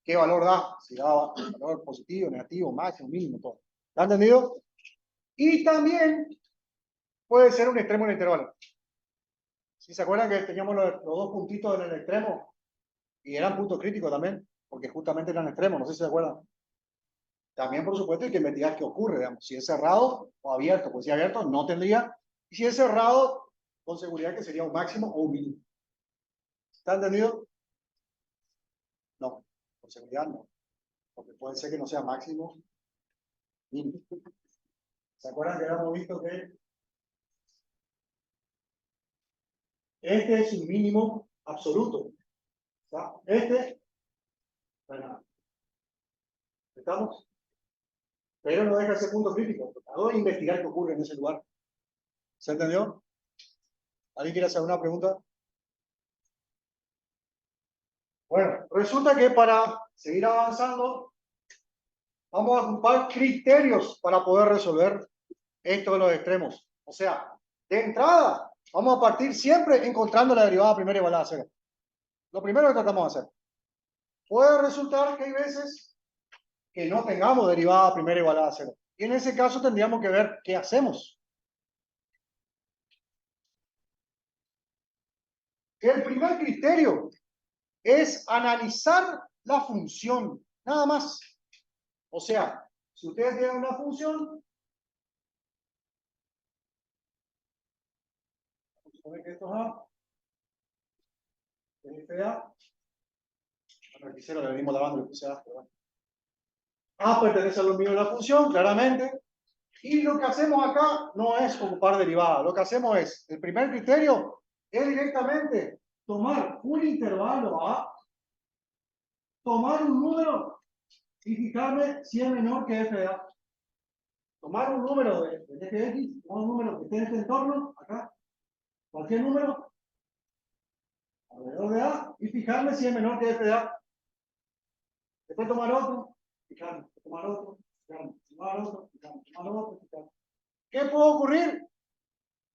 Speaker 1: qué valor da. Si da valor positivo, negativo, máximo, mínimo, todo. ¿Está entendido? Y también puede ser un extremo en el intervalo. ¿Sí se acuerdan que teníamos los dos puntitos en el extremo? Y eran puntos críticos también, porque justamente eran extremos, no sé si se acuerdan. También, por supuesto, hay que investigar qué ocurre, digamos, si es cerrado o abierto. Pues si es abierto, no tendría. Y si es cerrado, con seguridad que sería un máximo o un mínimo. ¿Está entendido? No, por seguridad no. Porque puede ser que no sea máximo, mínimo. ¿Se acuerdan que habíamos visto que este es un mínimo absoluto? ¿Está? Bueno, ¿estamos? Pero no deja ese punto crítico. Hago de investigar qué ocurre en ese lugar. ¿Se entendió? ¿Alguien quiere hacer una pregunta? Bueno, resulta que para seguir avanzando, vamos a ocupar criterios para poder resolver esto de los extremos. O sea, de entrada, vamos a partir siempre encontrando la derivada primera igual a cero. Lo primero que tratamos de hacer. Puede resultar que hay veces que no tengamos derivada primera igual a cero. Y en ese caso tendríamos que ver qué hacemos. El primer criterio es analizar la función, nada más. O sea, si ustedes tienen una función, vamos a suponer que esto es A, es FA, bueno, aquí cero le venimos lavando lo que sea, pero bueno. A pertenece al dominio de la función, claramente, y lo que hacemos acá no es ocupar derivada, lo que hacemos es, el primer criterio es directamente tomar un intervalo A, tomar un número y fijarme si es menor que FA. Tomar un número de fx, tomar un número que esté en este entorno, acá, cualquier número, alrededor de A, y fijarme si es menor que FA. Después tomar otro, fijarme, tomar otro, fijarme, tomar otro, fijarme, tomar otro, fijarme. ¿Qué puede ocurrir?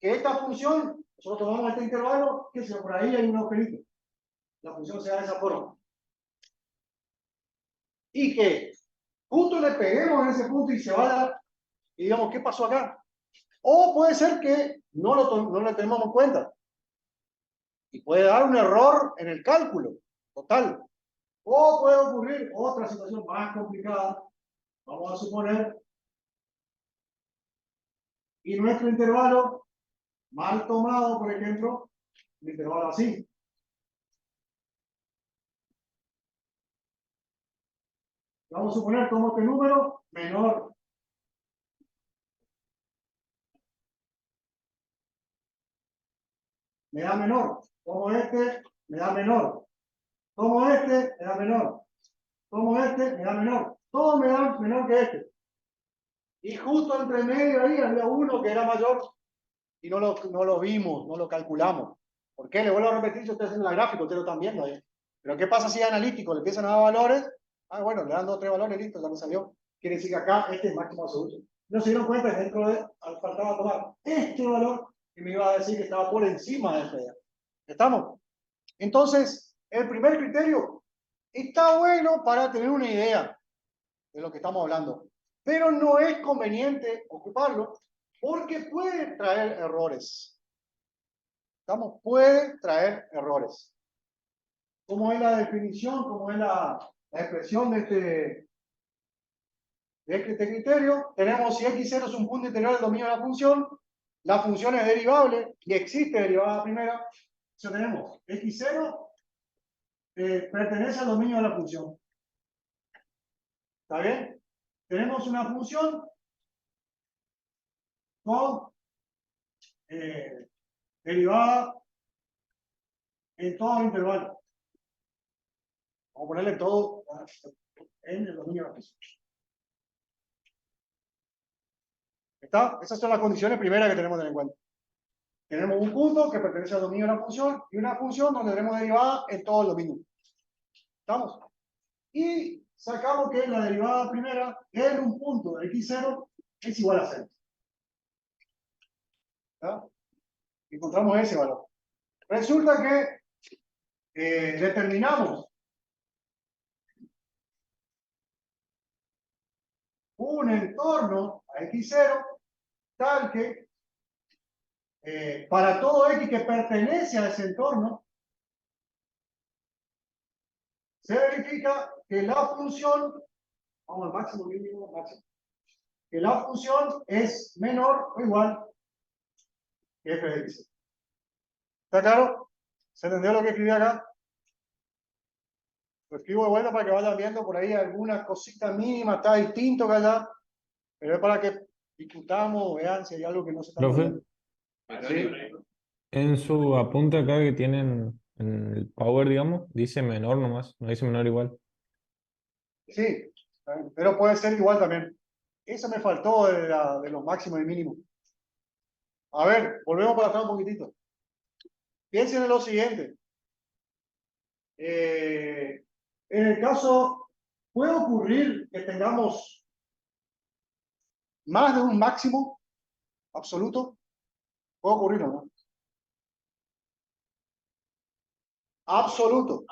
Speaker 1: Que esta función, nosotros tomamos este intervalo, que si por ahí hay un agujerito, la función se da de esa forma. Y que justo le peguemos en ese punto y se vaya, y digamos, ¿qué pasó acá? O puede ser que no le tenemos en cuenta. Y puede dar un error en el cálculo total. O puede ocurrir otra situación más complicada. Vamos a suponer, y nuestro intervalo mal tomado, por ejemplo, un intervalo así. Vamos a suponer como este número menor. Me da menor. Como este, me da menor. Como este, me da menor. Como este, me da menor. Todos me dan menor que este. Y justo entre medio ahí había uno que era mayor y no lo vimos, no lo calculamos. ¿Por qué? Le vuelvo a repetir, yo estoy haciendo la gráfica, ustedes lo están viendo ahí. Pero ¿qué pasa si es analítico? Le empiezan a dar valores. Ah, bueno, le dan 2 o 3 valores, listo, ya me salió. Quiere decir que acá este es máximo absoluto. No se dieron cuenta que dentro de, faltaba tomar este valor y me iba a decir que estaba por encima de este. ¿Estamos? Entonces, el primer criterio está bueno para tener una idea de lo que estamos hablando, pero no es conveniente ocuparlo porque puede traer errores. ¿Estamos? Puede traer errores. ¿Cómo es la definición? ¿Cómo es la expresión de este criterio? Tenemos si x0 es un punto integral del dominio de la función es derivable y existe derivada primera. Eso tenemos x0 pertenece al dominio de la función. ¿Está bien? Tenemos una función con derivada en todo el intervalo. Vamos a ponerle todo en el dominio de la función. ¿Está? Esas son las condiciones primeras que tenemos que tener en cuenta. Tenemos un punto que pertenece al dominio de la función y una función donde tenemos derivada en todo el dominio. ¿Estamos? Y sacamos que la derivada primera en un punto de x0 es igual a 0. ¿Está? Encontramos ese valor. Resulta que determinamos un entorno a x0 tal que para todo x que pertenece a ese entorno se verifica que la función, vamos al máximo, mínimo, máximo, que la función es menor o igual que f de x. ¿Está claro? ¿Se entendió lo que escribí acá? Lo escribo de vuelta para que vayan viendo por ahí algunas cositas mínimas, está distinto que allá, pero es para que discutamos, vean si hay algo que no se está
Speaker 5: Profe,
Speaker 1: entendiendo. ¿Sí?
Speaker 5: en su apunte acá que tienen en el Power, digamos, dice menor nomás, no dice menor igual.
Speaker 1: Sí, pero puede ser igual también. Eso me faltó de los máximos y mínimos. A ver, volvemos para atrás un poquitito. Piensen en lo siguiente. En el caso, puede ocurrir que tengamos más de un máximo absoluto. Puede ocurrir, ¿o no? Absoluto.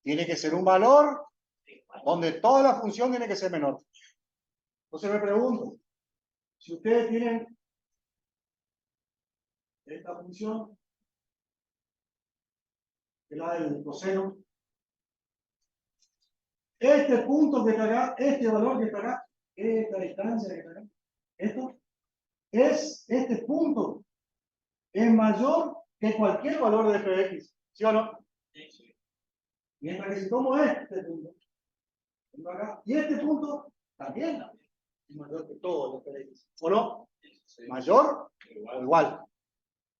Speaker 1: Tiene que ser un valor donde toda la función tiene que ser menor. Entonces me pregunto, si ustedes tienen esta función, que es la del coseno, este punto que está acá, este valor que está acá, esta distancia que está acá, este punto es mayor que cualquier valor de f de x, ¿sí o no? Mientras que si tomo este punto, vengo acá, y este punto también es mayor que todo el f de x, ¿o no? Mayor o igual.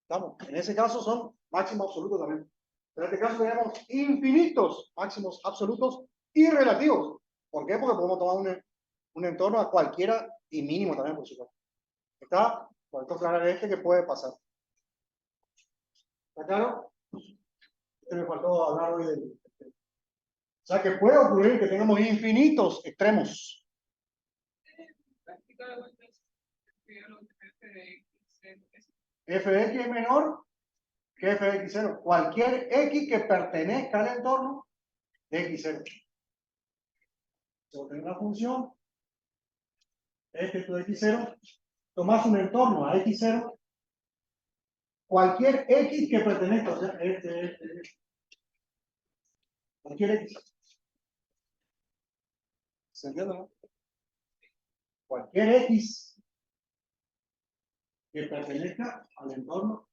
Speaker 1: ¿Estamos? En ese caso son máximos absolutos también. En este caso tenemos infinitos máximos absolutos y relativos. ¿Por qué? Porque podemos tomar un entorno a cualquiera y mínimo también, por supuesto. ¿Está? Por esto claro que puede pasar. ¿Está claro? Me faltó hablar hoy del... O sea que puede ocurrir que tengamos infinitos extremos. F de x es menor que f de x0. Cualquier x que pertenezca al entorno de x0. Tengo una función, este es tu x0, tomas un entorno a x0, cualquier x que pertenezca, o sea, cualquier x. ¿Se entiende, no? Cualquier x que pertenezca al entorno.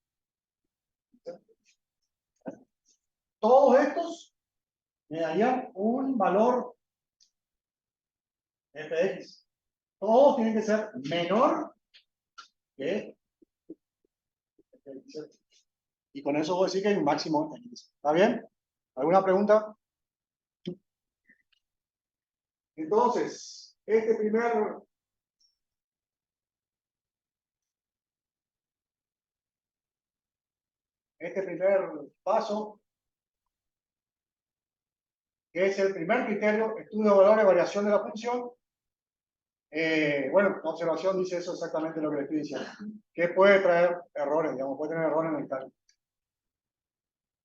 Speaker 1: Todos estos me darían un valor f de x. Todos tienen que ser menor que f de x0. Y con eso voy a decir que hay un máximo en x. ¿Está bien? ¿Alguna pregunta? Entonces, este primer paso, que es el primer criterio, estudio de valores, variación de la función. Bueno, la observación dice eso exactamente lo que le estoy diciendo. Que puede traer errores, digamos, puede tener errores en el cálculo.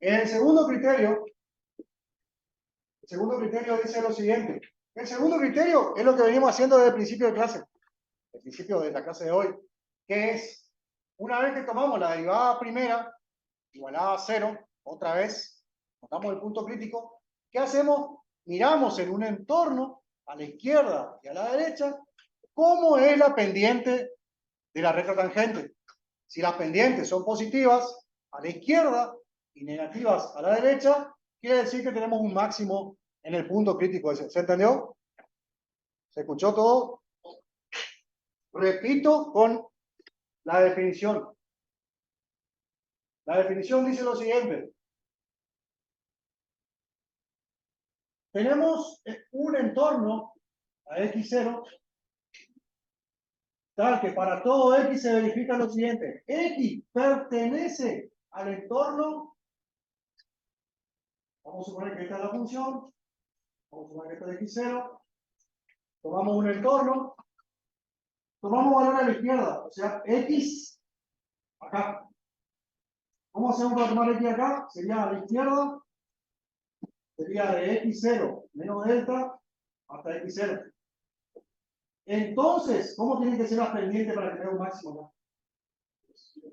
Speaker 1: El segundo criterio dice lo siguiente. El segundo criterio es lo que venimos haciendo desde el principio de clase, el principio de la clase de hoy, que es, una vez que tomamos la derivada primera, igualada a 0, otra vez, notamos el punto crítico, ¿qué hacemos? Miramos en un entorno, a la izquierda y a la derecha, cómo es la pendiente de la recta tangente. Si las pendientes son positivas a la izquierda y negativas a la derecha, quiere decir que tenemos un máximo en el punto crítico ese. ¿Se entendió? ¿Se escuchó todo? Repito con la definición. La definición dice lo siguiente. Tenemos un entorno a x0 tal que para todo x se verifica lo siguiente. X pertenece al entorno. Vamos a suponer que esta es la función. Vamos a suponer que esto es x0. Tomamos un entorno. Tomamos valor a la izquierda. O sea, x acá. ¿Cómo hacemos para tomar x acá? Sería a la izquierda. Sería de x0 menos delta hasta x0. Entonces, ¿cómo tienen que ser las pendientes para que tenga un máximo acá?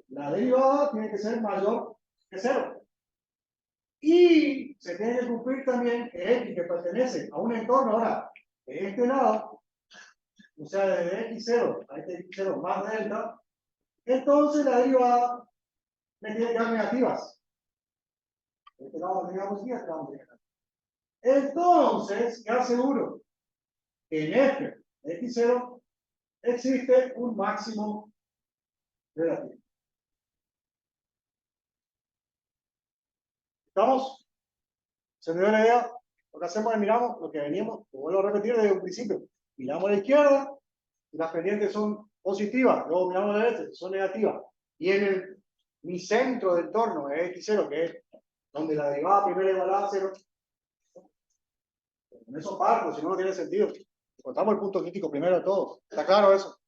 Speaker 1: La derivada tiene que ser mayor que 0. Y se tiene que cumplir también que x que pertenece a un entorno ahora de este lado, o sea, desde x0 a este x0 más delta, entonces la derivada me tiene que dar negativas. De este lado me negamos y de este lado me negamos. Entonces, ya aseguro que en f de x0 existe un máximo relativo. ¿Estamos? ¿Se me dio la idea? Lo que hacemos es miramos lo que veníamos, lo vuelvo a repetir desde un principio. Miramos a la izquierda, y las pendientes son positivas, luego miramos a la derecha, son negativas. Y en el mi centro de entorno es x0, que es donde la derivada primera igualada a 0, con eso parto, si no, no tiene sentido. Contamos el punto crítico primero de todo. ¿Está claro eso?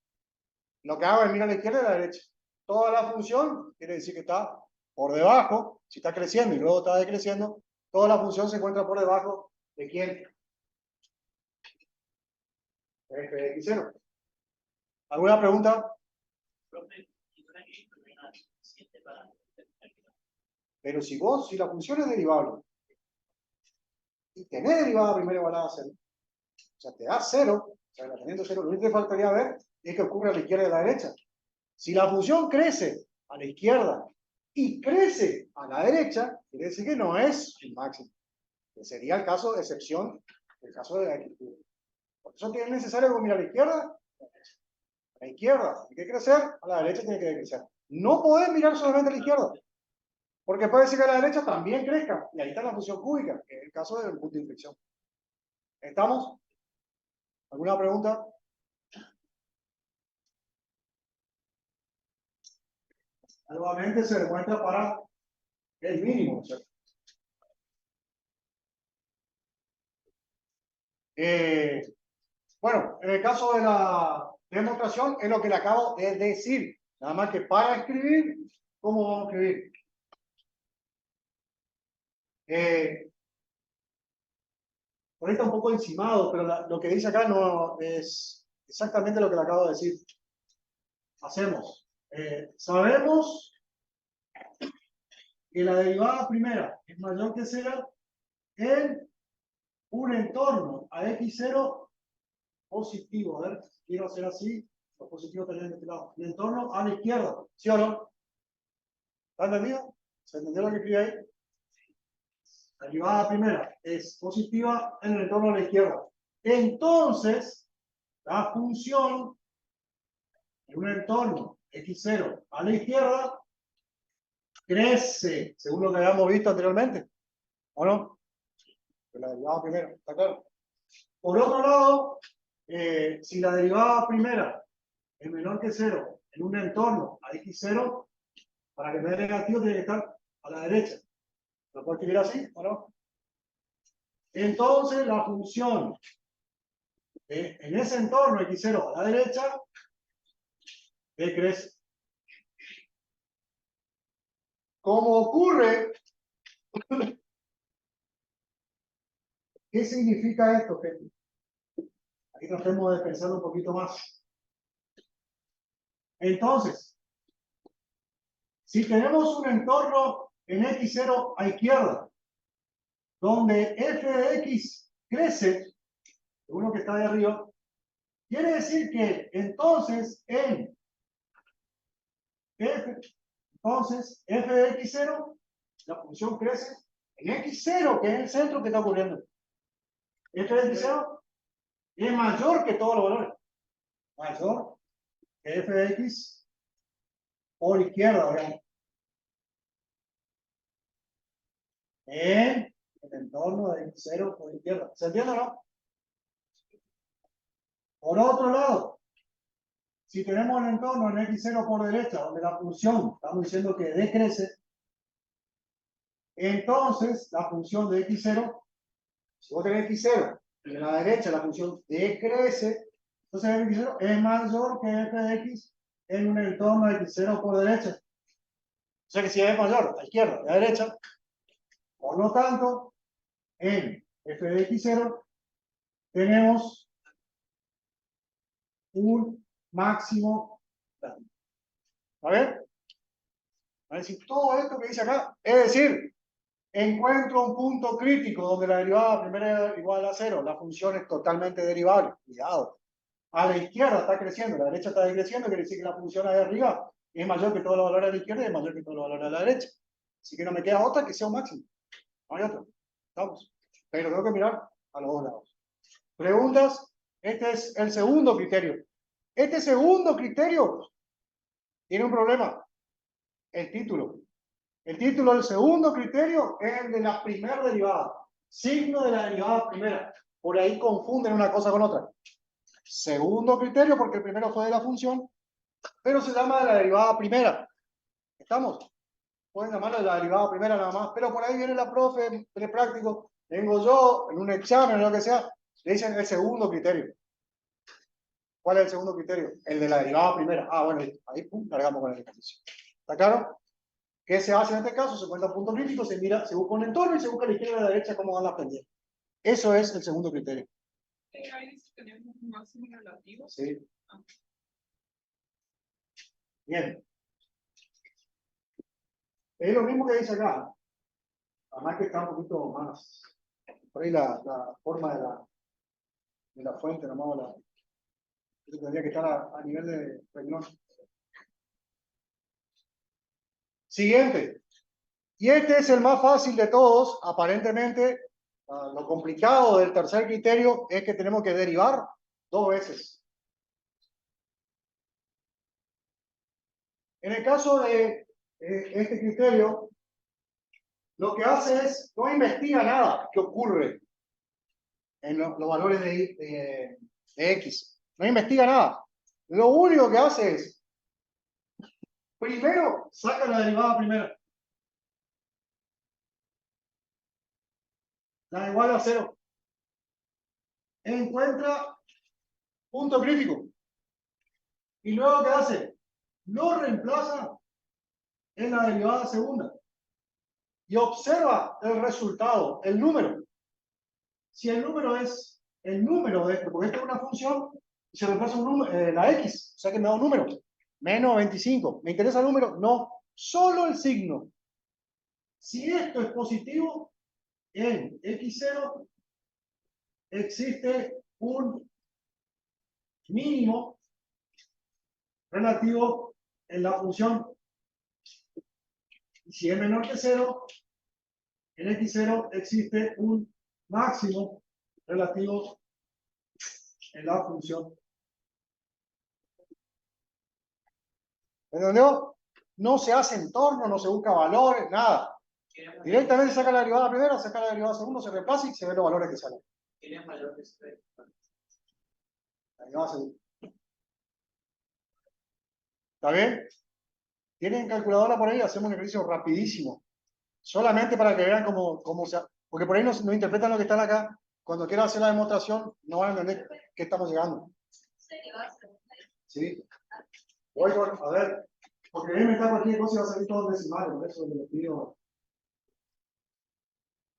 Speaker 1: Lo que hago es mirar a la izquierda y a la derecha. Toda la función quiere decir que está por debajo, si está creciendo y luego está decreciendo, toda la función se encuentra por debajo de quién? F de x0. ¿Alguna pregunta? Pero si la función es derivable y tenés derivada primera igualada a 0, o sea, te da 0, o sea, la teniendo 0, lo único que faltaría ver es que ocurre a la izquierda y a la derecha. Si la función crece a la izquierda y crece a la derecha, quiere decir que no es un máximo. Que sería el caso de excepción, el caso de la equilibrio. Por eso es necesario mirar a la izquierda. A la izquierda tiene que crecer, a la derecha tiene que decrecer. No podés mirar solamente a la izquierda, porque puede ser que a la derecha también crezca, y ahí está la función cúbica, que es el caso del punto de inflexión. ¿Estamos? ¿Alguna pregunta? Nuevamente se demuestra para el mínimo, ¿cierto? Bueno, en el caso de la demostración es lo que le acabo de decir. Nada más que para escribir, ¿cómo vamos a escribir? Por ahí está un poco encimado, pero lo que dice acá no es exactamente lo que le acabo de decir. Hacemos. Sabemos que la derivada primera es mayor que 0 en un entorno a x0 positivo. A ver, quiero hacer así. Los positivos estarían de este lado. El entorno a la izquierda. ¿Sí o no? ¿Está entendido? ¿Se entendió lo que escribí ahí? La derivada primera es positiva en el entorno a la izquierda. Entonces, la función en un entorno x0 a la izquierda crece, según lo que habíamos visto anteriormente. ¿O no? La derivada primera, ¿está claro? Por otro lado, si la derivada primera es menor que 0 en un entorno a x0, para que me dé negativo tiene que estar a la derecha. ¿Lo puedo escribir así o no? Entonces la función en ese entorno x0 a la derecha decrece. Como ocurre, ¿qué significa esto, gente? Aquí tratemos de pensar un poquito más. Entonces, si tenemos un entorno en x0 a izquierda, donde f de x crece, uno que está de arriba, quiere decir que entonces f de x0, la función crece en x0, que es el centro que está ocurriendo. F de x0 es mayor que todos los valores. Mayor que f de x por izquierda, digamos. En el entorno de x0 por izquierda. ¿Se entiende o no? Por otro lado, si tenemos el entorno en x0 por derecha, donde la función, estamos diciendo que decrece, entonces la función de x0, si vos tenés x0 y en la derecha la función decrece, entonces el x0 es mayor que f de x en un entorno de x0 por derecha. O sea que si es mayor a izquierda y a derecha, por lo tanto, en f de x0 tenemos un máximo. ¿A ver? A decir, todo esto que dice acá, es decir, encuentro un punto crítico donde la derivada primera es igual a 0, la función es totalmente derivable. Cuidado. A la izquierda está creciendo, a la derecha está decreciendo, quiere decir que la función ahí arriba es mayor que todos los valores a la izquierda y es mayor que todos los valores a la derecha. Así que no me queda otra que sea un máximo. No hay otra. Estamos. Pero tengo que mirar a los dos lados. Preguntas. Este es el segundo criterio. Este segundo criterio tiene un problema. El título. El título del segundo criterio es el de la primera derivada. Signo de la derivada primera. Por ahí confunden una cosa con otra. Segundo criterio, porque el primero fue de la función, pero se llama de la derivada primera. ¿Estamos? pueden llamarlo de la derivada primera nada más, pero por ahí viene la profe, práctico, vengo yo, en un examen o lo que sea, le dicen el segundo criterio. ¿Cuál es el segundo criterio? El de la derivada primera. Ah, bueno, ahí pum, largamos con el ejercicio. ¿Está claro? ¿Qué se hace en este caso? Se cuenta punto crítico, se mira, se busca un entorno y se busca a la izquierda y a la derecha cómo van las pendientes. Eso es el segundo criterio.
Speaker 6: Ahí dice que tenemos un máximo relativo.
Speaker 1: Sí. Bien. Es lo mismo que dice acá. Además que está un poquito más. Por ahí la forma de la fuente, nomás tendría que estar a nivel de renglón. Siguiente. Y este es el más fácil de todos, aparentemente. Lo complicado del tercer criterio es que tenemos que derivar 2 veces. En el caso de este criterio, lo que hace es, no investiga nada que ocurre en los valores de X. No investiga nada. Lo único que hace es, primero, saca la derivada primera. La igual a 0. Encuentra punto crítico. Y luego, ¿qué hace? Lo reemplaza en la derivada segunda. Y observa el resultado, el número. Si el número es el número de esto, porque esta es una función, y se reemplaza un número, la X, o sea que me da un número. Menos 25. ¿Me interesa el número? No. Solo el signo. Si esto es positivo, en X0 existe un mínimo relativo en la función. Y si es menor que 0, en X0 existe un máximo relativo en la función. ¿Entendió? No se hace entorno, no se busca valores, nada. Directamente saca la derivada primera, saca la derivada segunda, se reemplaza y se ven los valores que salen.
Speaker 3: ¿Tiene mayor que 3?
Speaker 1: La derivada segunda. ¿Está bien? ¿Tienen calculadora por ahí? Hacemos un ejercicio rapidísimo. Solamente para que vean cómo se... Porque por ahí no interpretan lo que están acá. Cuando quieran hacer la demostración, no van a entender qué estamos llegando. ¿Sí? Voy con, a ver, porque ahí me está cualquier cosa y va a salir todo en decimales, por eso les pido.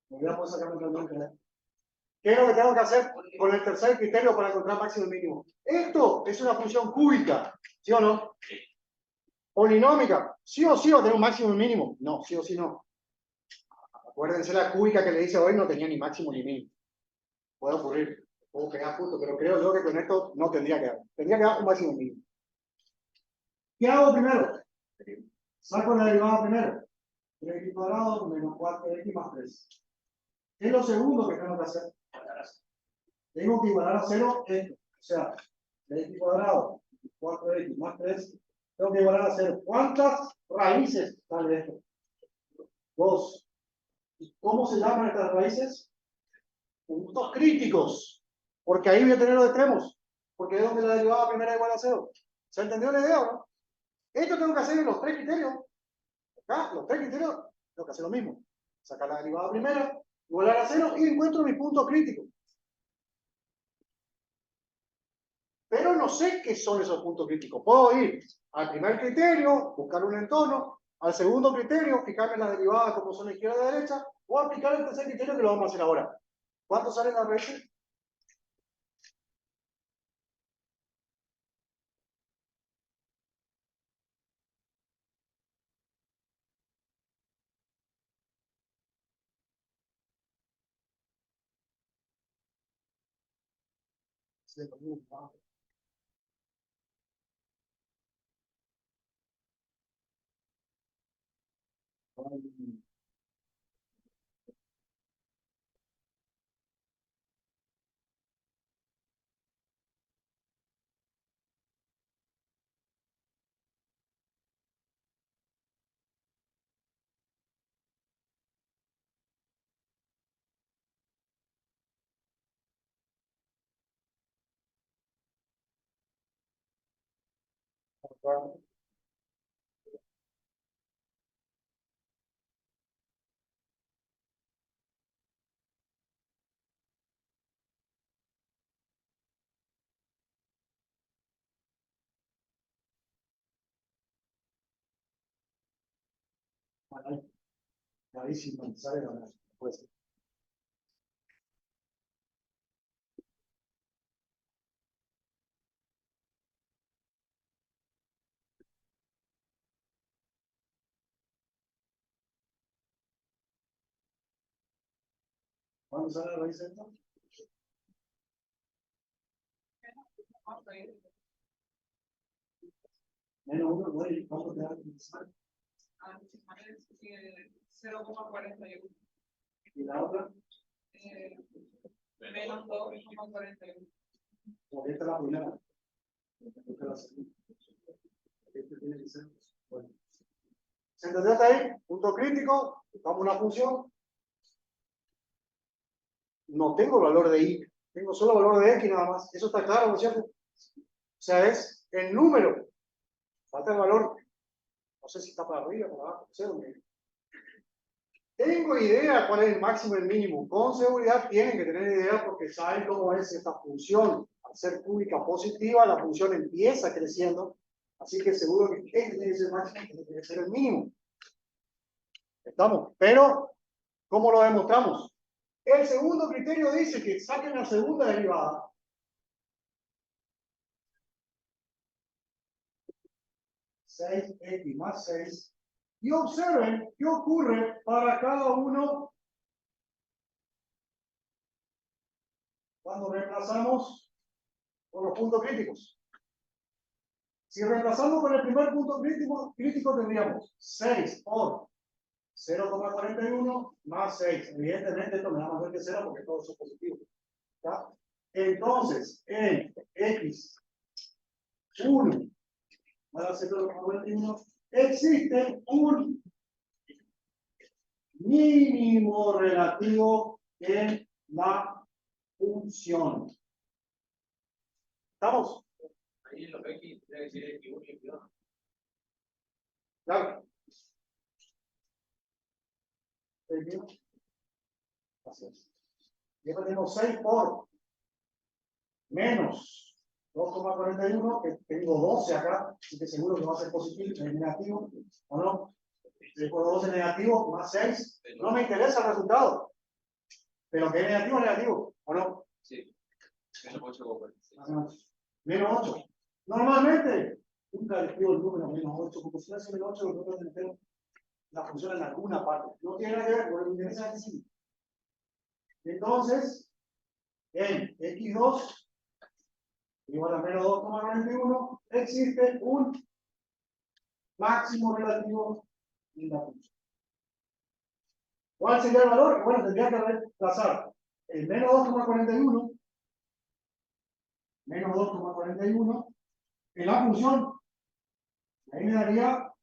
Speaker 1: Me voy a poder sacar mentalmente. ¿Qué es lo que tengo que hacer con el tercer criterio para encontrar máximo y mínimo? Esto es una función cúbica, ¿sí o no? Polinómica, ¿sí o sí va a tener un máximo y un mínimo? No, sí o sí no. Acuérdense la cúbica que le hice hoy no tenía ni máximo ni mínimo. Puede ocurrir, puedo pegar punto, pero creo yo que con esto no tendría que dar. Tendría que dar un máximo y un mínimo. ¿Qué hago primero? Saco la derivada primero. 3x cuadrado menos 4x más 3. Es lo segundo que tengo que hacer. Tengo que igualar a 0 esto. O sea, 3x cuadrado, 4x más 3. Tengo que igualar a 0. ¿Cuántas raíces sale esto? 2. ¿Y cómo se llaman estas raíces? Puntos críticos. Porque ahí voy a tener los extremos. Porque es donde la derivada primera igual a 0. ¿Se entendió la idea o no? Esto tengo que hacer en los 3 criterios. Acá, los 3 criterios, tengo que hacer lo mismo. Sacar la derivada primera, igualar a 0 y encuentro mi punto crítico. Pero no sé qué son esos puntos críticos. Puedo ir al primer criterio, buscar un entorno, al segundo criterio, fijarme en las derivadas como son izquierda y derecha, o aplicar el tercer criterio que lo vamos a hacer ahora. ¿Cuánto salen las raíces? Sí, lo mismo. Clarísimo, sale la verdad. Puede ser. ¿Cuándo sale la raíz de esto? Menos uno, ¿no? ¿Y cuánto te da el decimal?
Speaker 6: Es 0,41.
Speaker 1: ¿Y la otra?
Speaker 6: Menos 2,41.
Speaker 1: Porque esta es la primera. Esta es la segunda. Este tiene que ser. Bueno. ¿Se entendió hasta ahí? Punto crítico. Buscamos una función. No tengo el valor de y. Tengo solo el valor de x nada más. Eso está claro, ¿no es cierto? O sea, es el número. Falta el valor. No sé si está para arriba, para abajo. No sé dónde. Tengo idea cuál es el máximo y el mínimo. Con seguridad tienen que tener idea porque saben cómo es esta función. Al ser cúbica positiva, la función empieza creciendo. Así que seguro que este tiene que ser el máximo y este tiene que ser el mínimo. ¿Estamos? Pero, ¿cómo lo demostramos? El segundo criterio dice que saquen la segunda derivada. (6x más 6) y observen qué ocurre para cada uno cuando reemplazamos con los puntos críticos. Si reemplazamos con el primer punto crítico tendríamos 6 por 0,41 más 6. Evidentemente esto me da más que 0 porque todos son positivos. ¿Ya? Entonces, en x1 más 0,41 existe un mínimo relativo en la función. ¿Estamos?
Speaker 3: Ahí en los X debe decir X1 y X2.
Speaker 1: Claro. Así es. Y después tenemos 6 por menos 2,41, que tengo 12 acá, así que seguro que va a ser positivo, es negativo, ¿o no? 6 por 12 negativo, más 6, no me interesa el resultado, pero que es negativo, ¿o no?
Speaker 3: Sí. Menos 8,40.
Speaker 1: Menos 8. Normalmente, nunca escribo el número menos 8, porque si no es menos 8, los números enteros la función en alguna parte. No tiene nada que ver, porque me interesa que sí. Entonces, en x2 igual a menos 2,91 existe un máximo relativo en la función. ¿Cuál sería el valor? Bueno, tendría que reemplazar el menos 2,41 en la función. Ahí me daría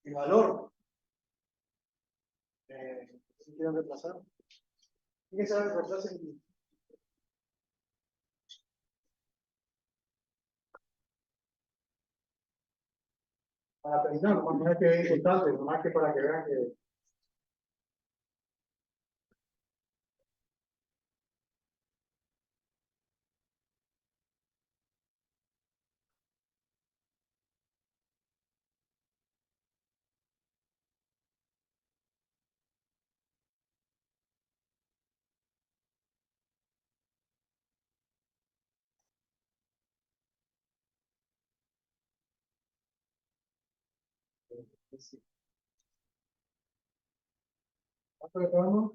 Speaker 1: el valor. ¿Sí quiero reemplazar? ¿Quién sabe reemplazar en para terminar, no es que es importante, nomás que para que vean que sí. ¿Cuánto le tomamos?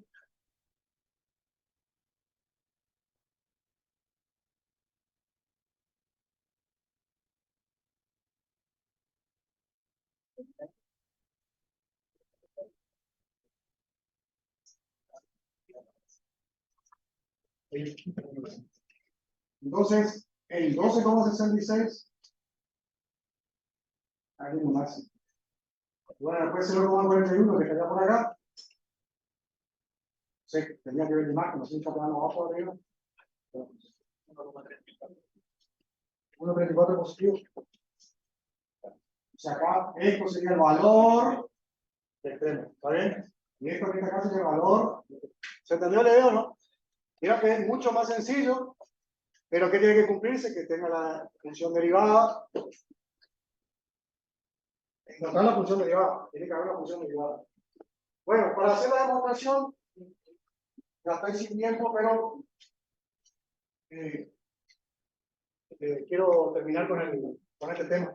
Speaker 1: Entonces, el 12,66 aquí es lo máximo. Bueno, después 0,41 que estaría por acá. Sí, tendría que ver la imagen, no sé si está pegando abajo o arriba. 1,34 positivo. O sea, acá esto sería el valor extremo, ¿está bien? Y esto que está acá sería el valor. ¿Se entendió el idea, no? Mira que es mucho más sencillo, pero que tiene que cumplirse, que tenga la función derivada encontrar la función derivada. Tiene que haber una función derivada. Bueno, para hacer la demostración, ya estoy sin tiempo, pero quiero terminar con este tema.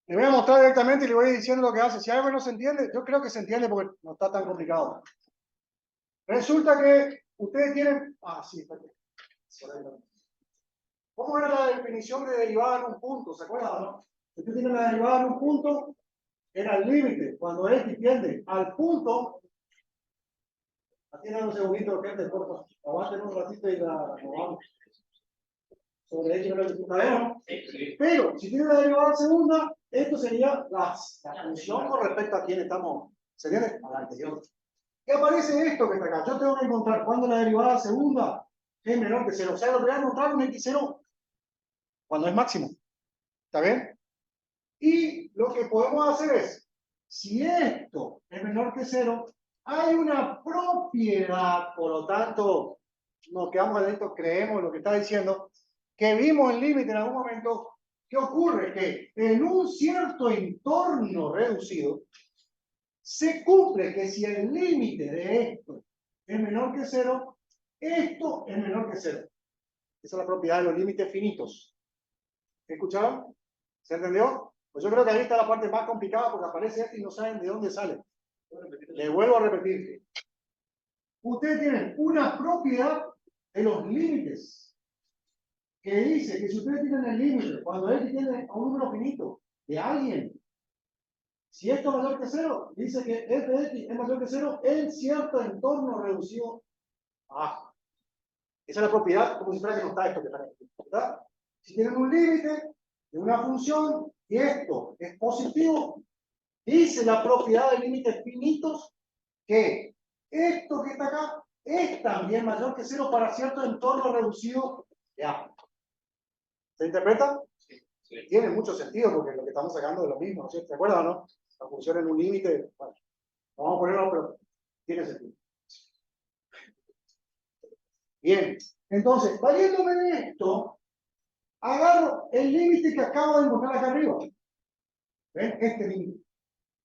Speaker 1: Le voy a mostrar directamente y le voy diciendo lo que hace. Si algo no se entiende, yo creo que se entiende porque no está tan complicado. Resulta que ustedes tienen... sí, espérate. ¿Cómo era la definición de derivada en un punto? ¿Se acuerdan, no? Usted tiene la derivada en un punto, era el límite. Cuando x tiende al punto, atiendan un segundito, gente, por favor. Aguanten un ratito y nos vamos. Sobre x no lo disputaremos. Pero, si tiene la derivada segunda, esto sería la función con respecto a quién estamos. Sería al anterior. ¿Qué aparece esto que está acá? Yo tengo que encontrar cuando la derivada segunda es menor que 0. O sea, lo voy a encontrar un x0 cuando es máximo. ¿Está bien? Y lo que podemos hacer es, si esto es menor que 0, hay una propiedad, por lo tanto, nos quedamos adentro, creemos lo que está diciendo, que vimos el límite en algún momento. ¿Qué ocurre? Que en un cierto entorno reducido, se cumple que si el límite de esto es menor que 0, esto es menor que 0. Esa es la propiedad de los límites finitos. ¿Escucharon? ¿Se entendió? Pues yo creo que ahí está la parte más complicada porque aparece esto y no saben de dónde sale. Le vuelvo a repetir. Ustedes tienen una propiedad de los límites que dice que si ustedes tienen el límite, cuando x tiene a un número finito de alguien, si esto es mayor que 0, dice que f de x es mayor que 0 en cierto entorno reducido a A. Esa es la propiedad, como si fuera que no está esto que está aquí, ¿verdad? Si tienen un límite de una función y esto es positivo, dice la propiedad de límites finitos que esto que está acá es también mayor que 0 para cierto entorno reducido de A. ¿Se interpreta? Sí. Tiene mucho sentido porque lo que estamos sacando es lo mismo, ¿no? ¿Se acuerdan o no? La función en un límite, bueno, no vamos a ponerlo, pero tiene sentido. Bien, entonces, valiéndome de esto, agarro el límite que acabo de encontrar acá arriba. ¿Ven? Este límite.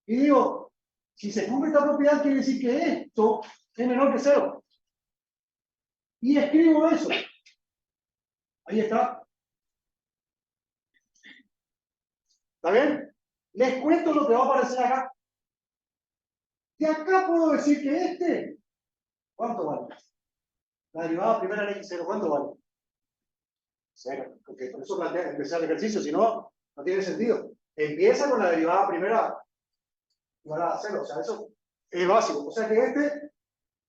Speaker 1: Y digo, si se cumple esta propiedad, quiere decir que esto es menor que 0. Y escribo eso. Ahí está. ¿Está bien? Les cuento lo que va a aparecer acá. De acá puedo decir que este, ¿cuánto vale? La derivada primera de x0, ¿cuánto vale? 0. Porque por eso plantea empezar el ejercicio, si no, no tiene sentido. Empieza con la derivada primera igual a 0, o sea, eso es básico. O sea que este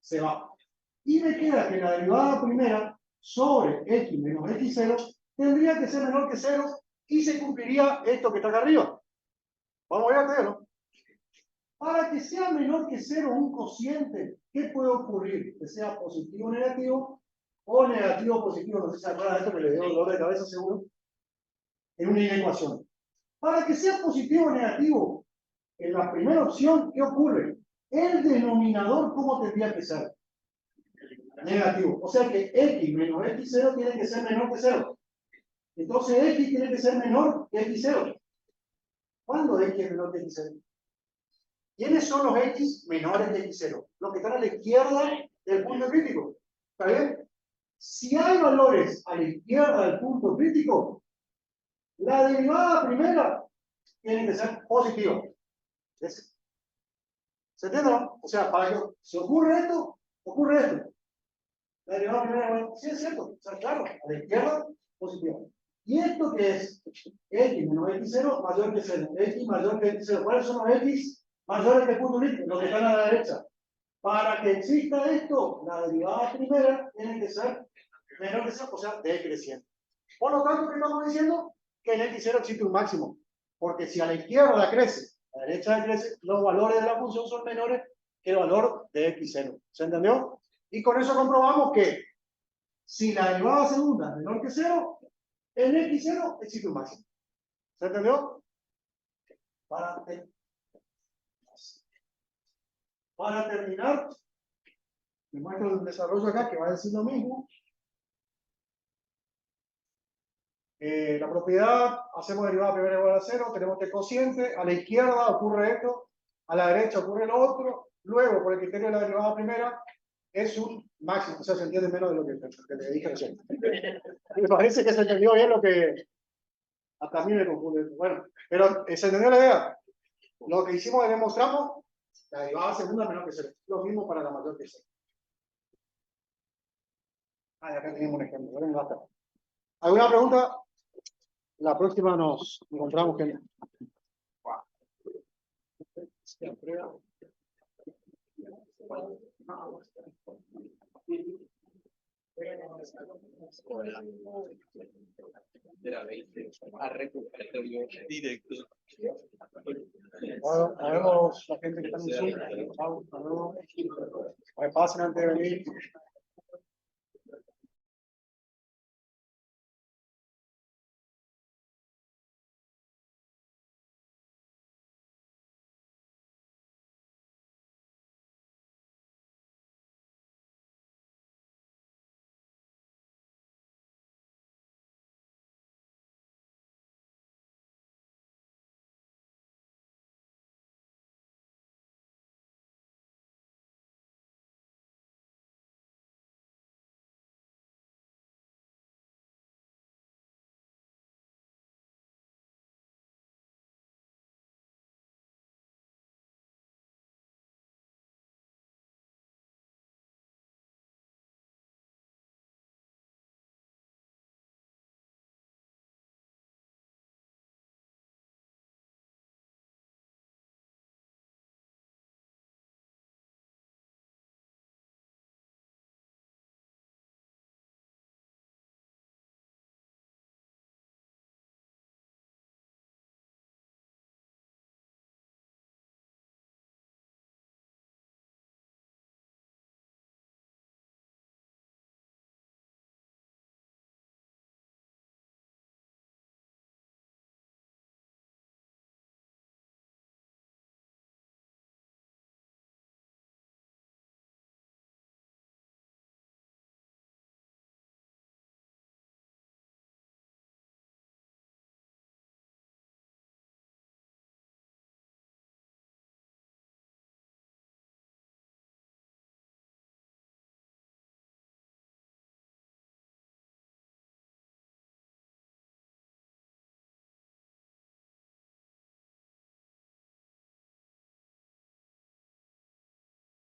Speaker 1: se va. Y me queda que la derivada primera sobre x menos x0 tendría que ser menor que 0 y se cumpliría esto que está acá arriba. Vamos a ver a ¿no? Para que sea menor que 0 un cociente, ¿qué puede ocurrir? Que sea positivo o negativo, o negativo o positivo. No sé si se acuerdan de esto que le dio dolor de cabeza seguro. En una ecuación. Para que sea positivo o negativo, en la primera opción, ¿qué ocurre? El denominador, ¿cómo tendría que ser? Negativo. O sea que x menos x0 tiene que ser menor que 0. Entonces x tiene que ser menor que x0. ¿Cuándo x es menor que x0? ¿Quiénes son los x menores de x0? Los que están a la izquierda del punto crítico. ¿Está bien? Si hay valores a la izquierda del punto crítico, la derivada primera tiene que ser positiva. ¿Se entiende? O sea, para que si ocurre esto, ocurre esto. La derivada primera, bueno, sí es cierto. O sea, claro, a la izquierda, positiva. ¿Y esto qué es? X menos x0 mayor que 0. X mayor que x0. ¿Cuáles son los x mayores que el punto crítico? Los que están a la derecha. Para que exista esto, la derivada primera tiene que ser menor que 0, o sea, decreciente. Por lo tanto, ¿qué estamos diciendo? Que en x0 existe un máximo. Porque si a la izquierda crece, a la derecha crece, los valores de la función son menores que el valor de x0. ¿Se entendió? Y con eso comprobamos que si la derivada segunda es menor que 0, en x0 existe un máximo. ¿Se entendió? Para terminar, me muestro el desarrollo acá que va a decir lo mismo. La propiedad, hacemos derivada primera igual a 0, tenemos este cociente, a la izquierda ocurre esto, a la derecha ocurre lo otro, luego por el criterio de la derivada primera es un máximo, o sea, se entiende menos de lo que le dije recién. Me parece que se entendió bien lo que hasta a mí me confunde. Bueno, pero se entendió la idea. Lo que hicimos es demostramos la derivada segunda menor que 0. Lo mismo para la mayor que 0. Ah, y acá tenemos un ejemplo. Bueno, basta. ¿Alguna pregunta? La próxima nos encontramos que
Speaker 3: A recuperar directo.
Speaker 1: bueno, vemos la gente que está en el Zoom. Chao, hasta luego. Pasen antes de venir.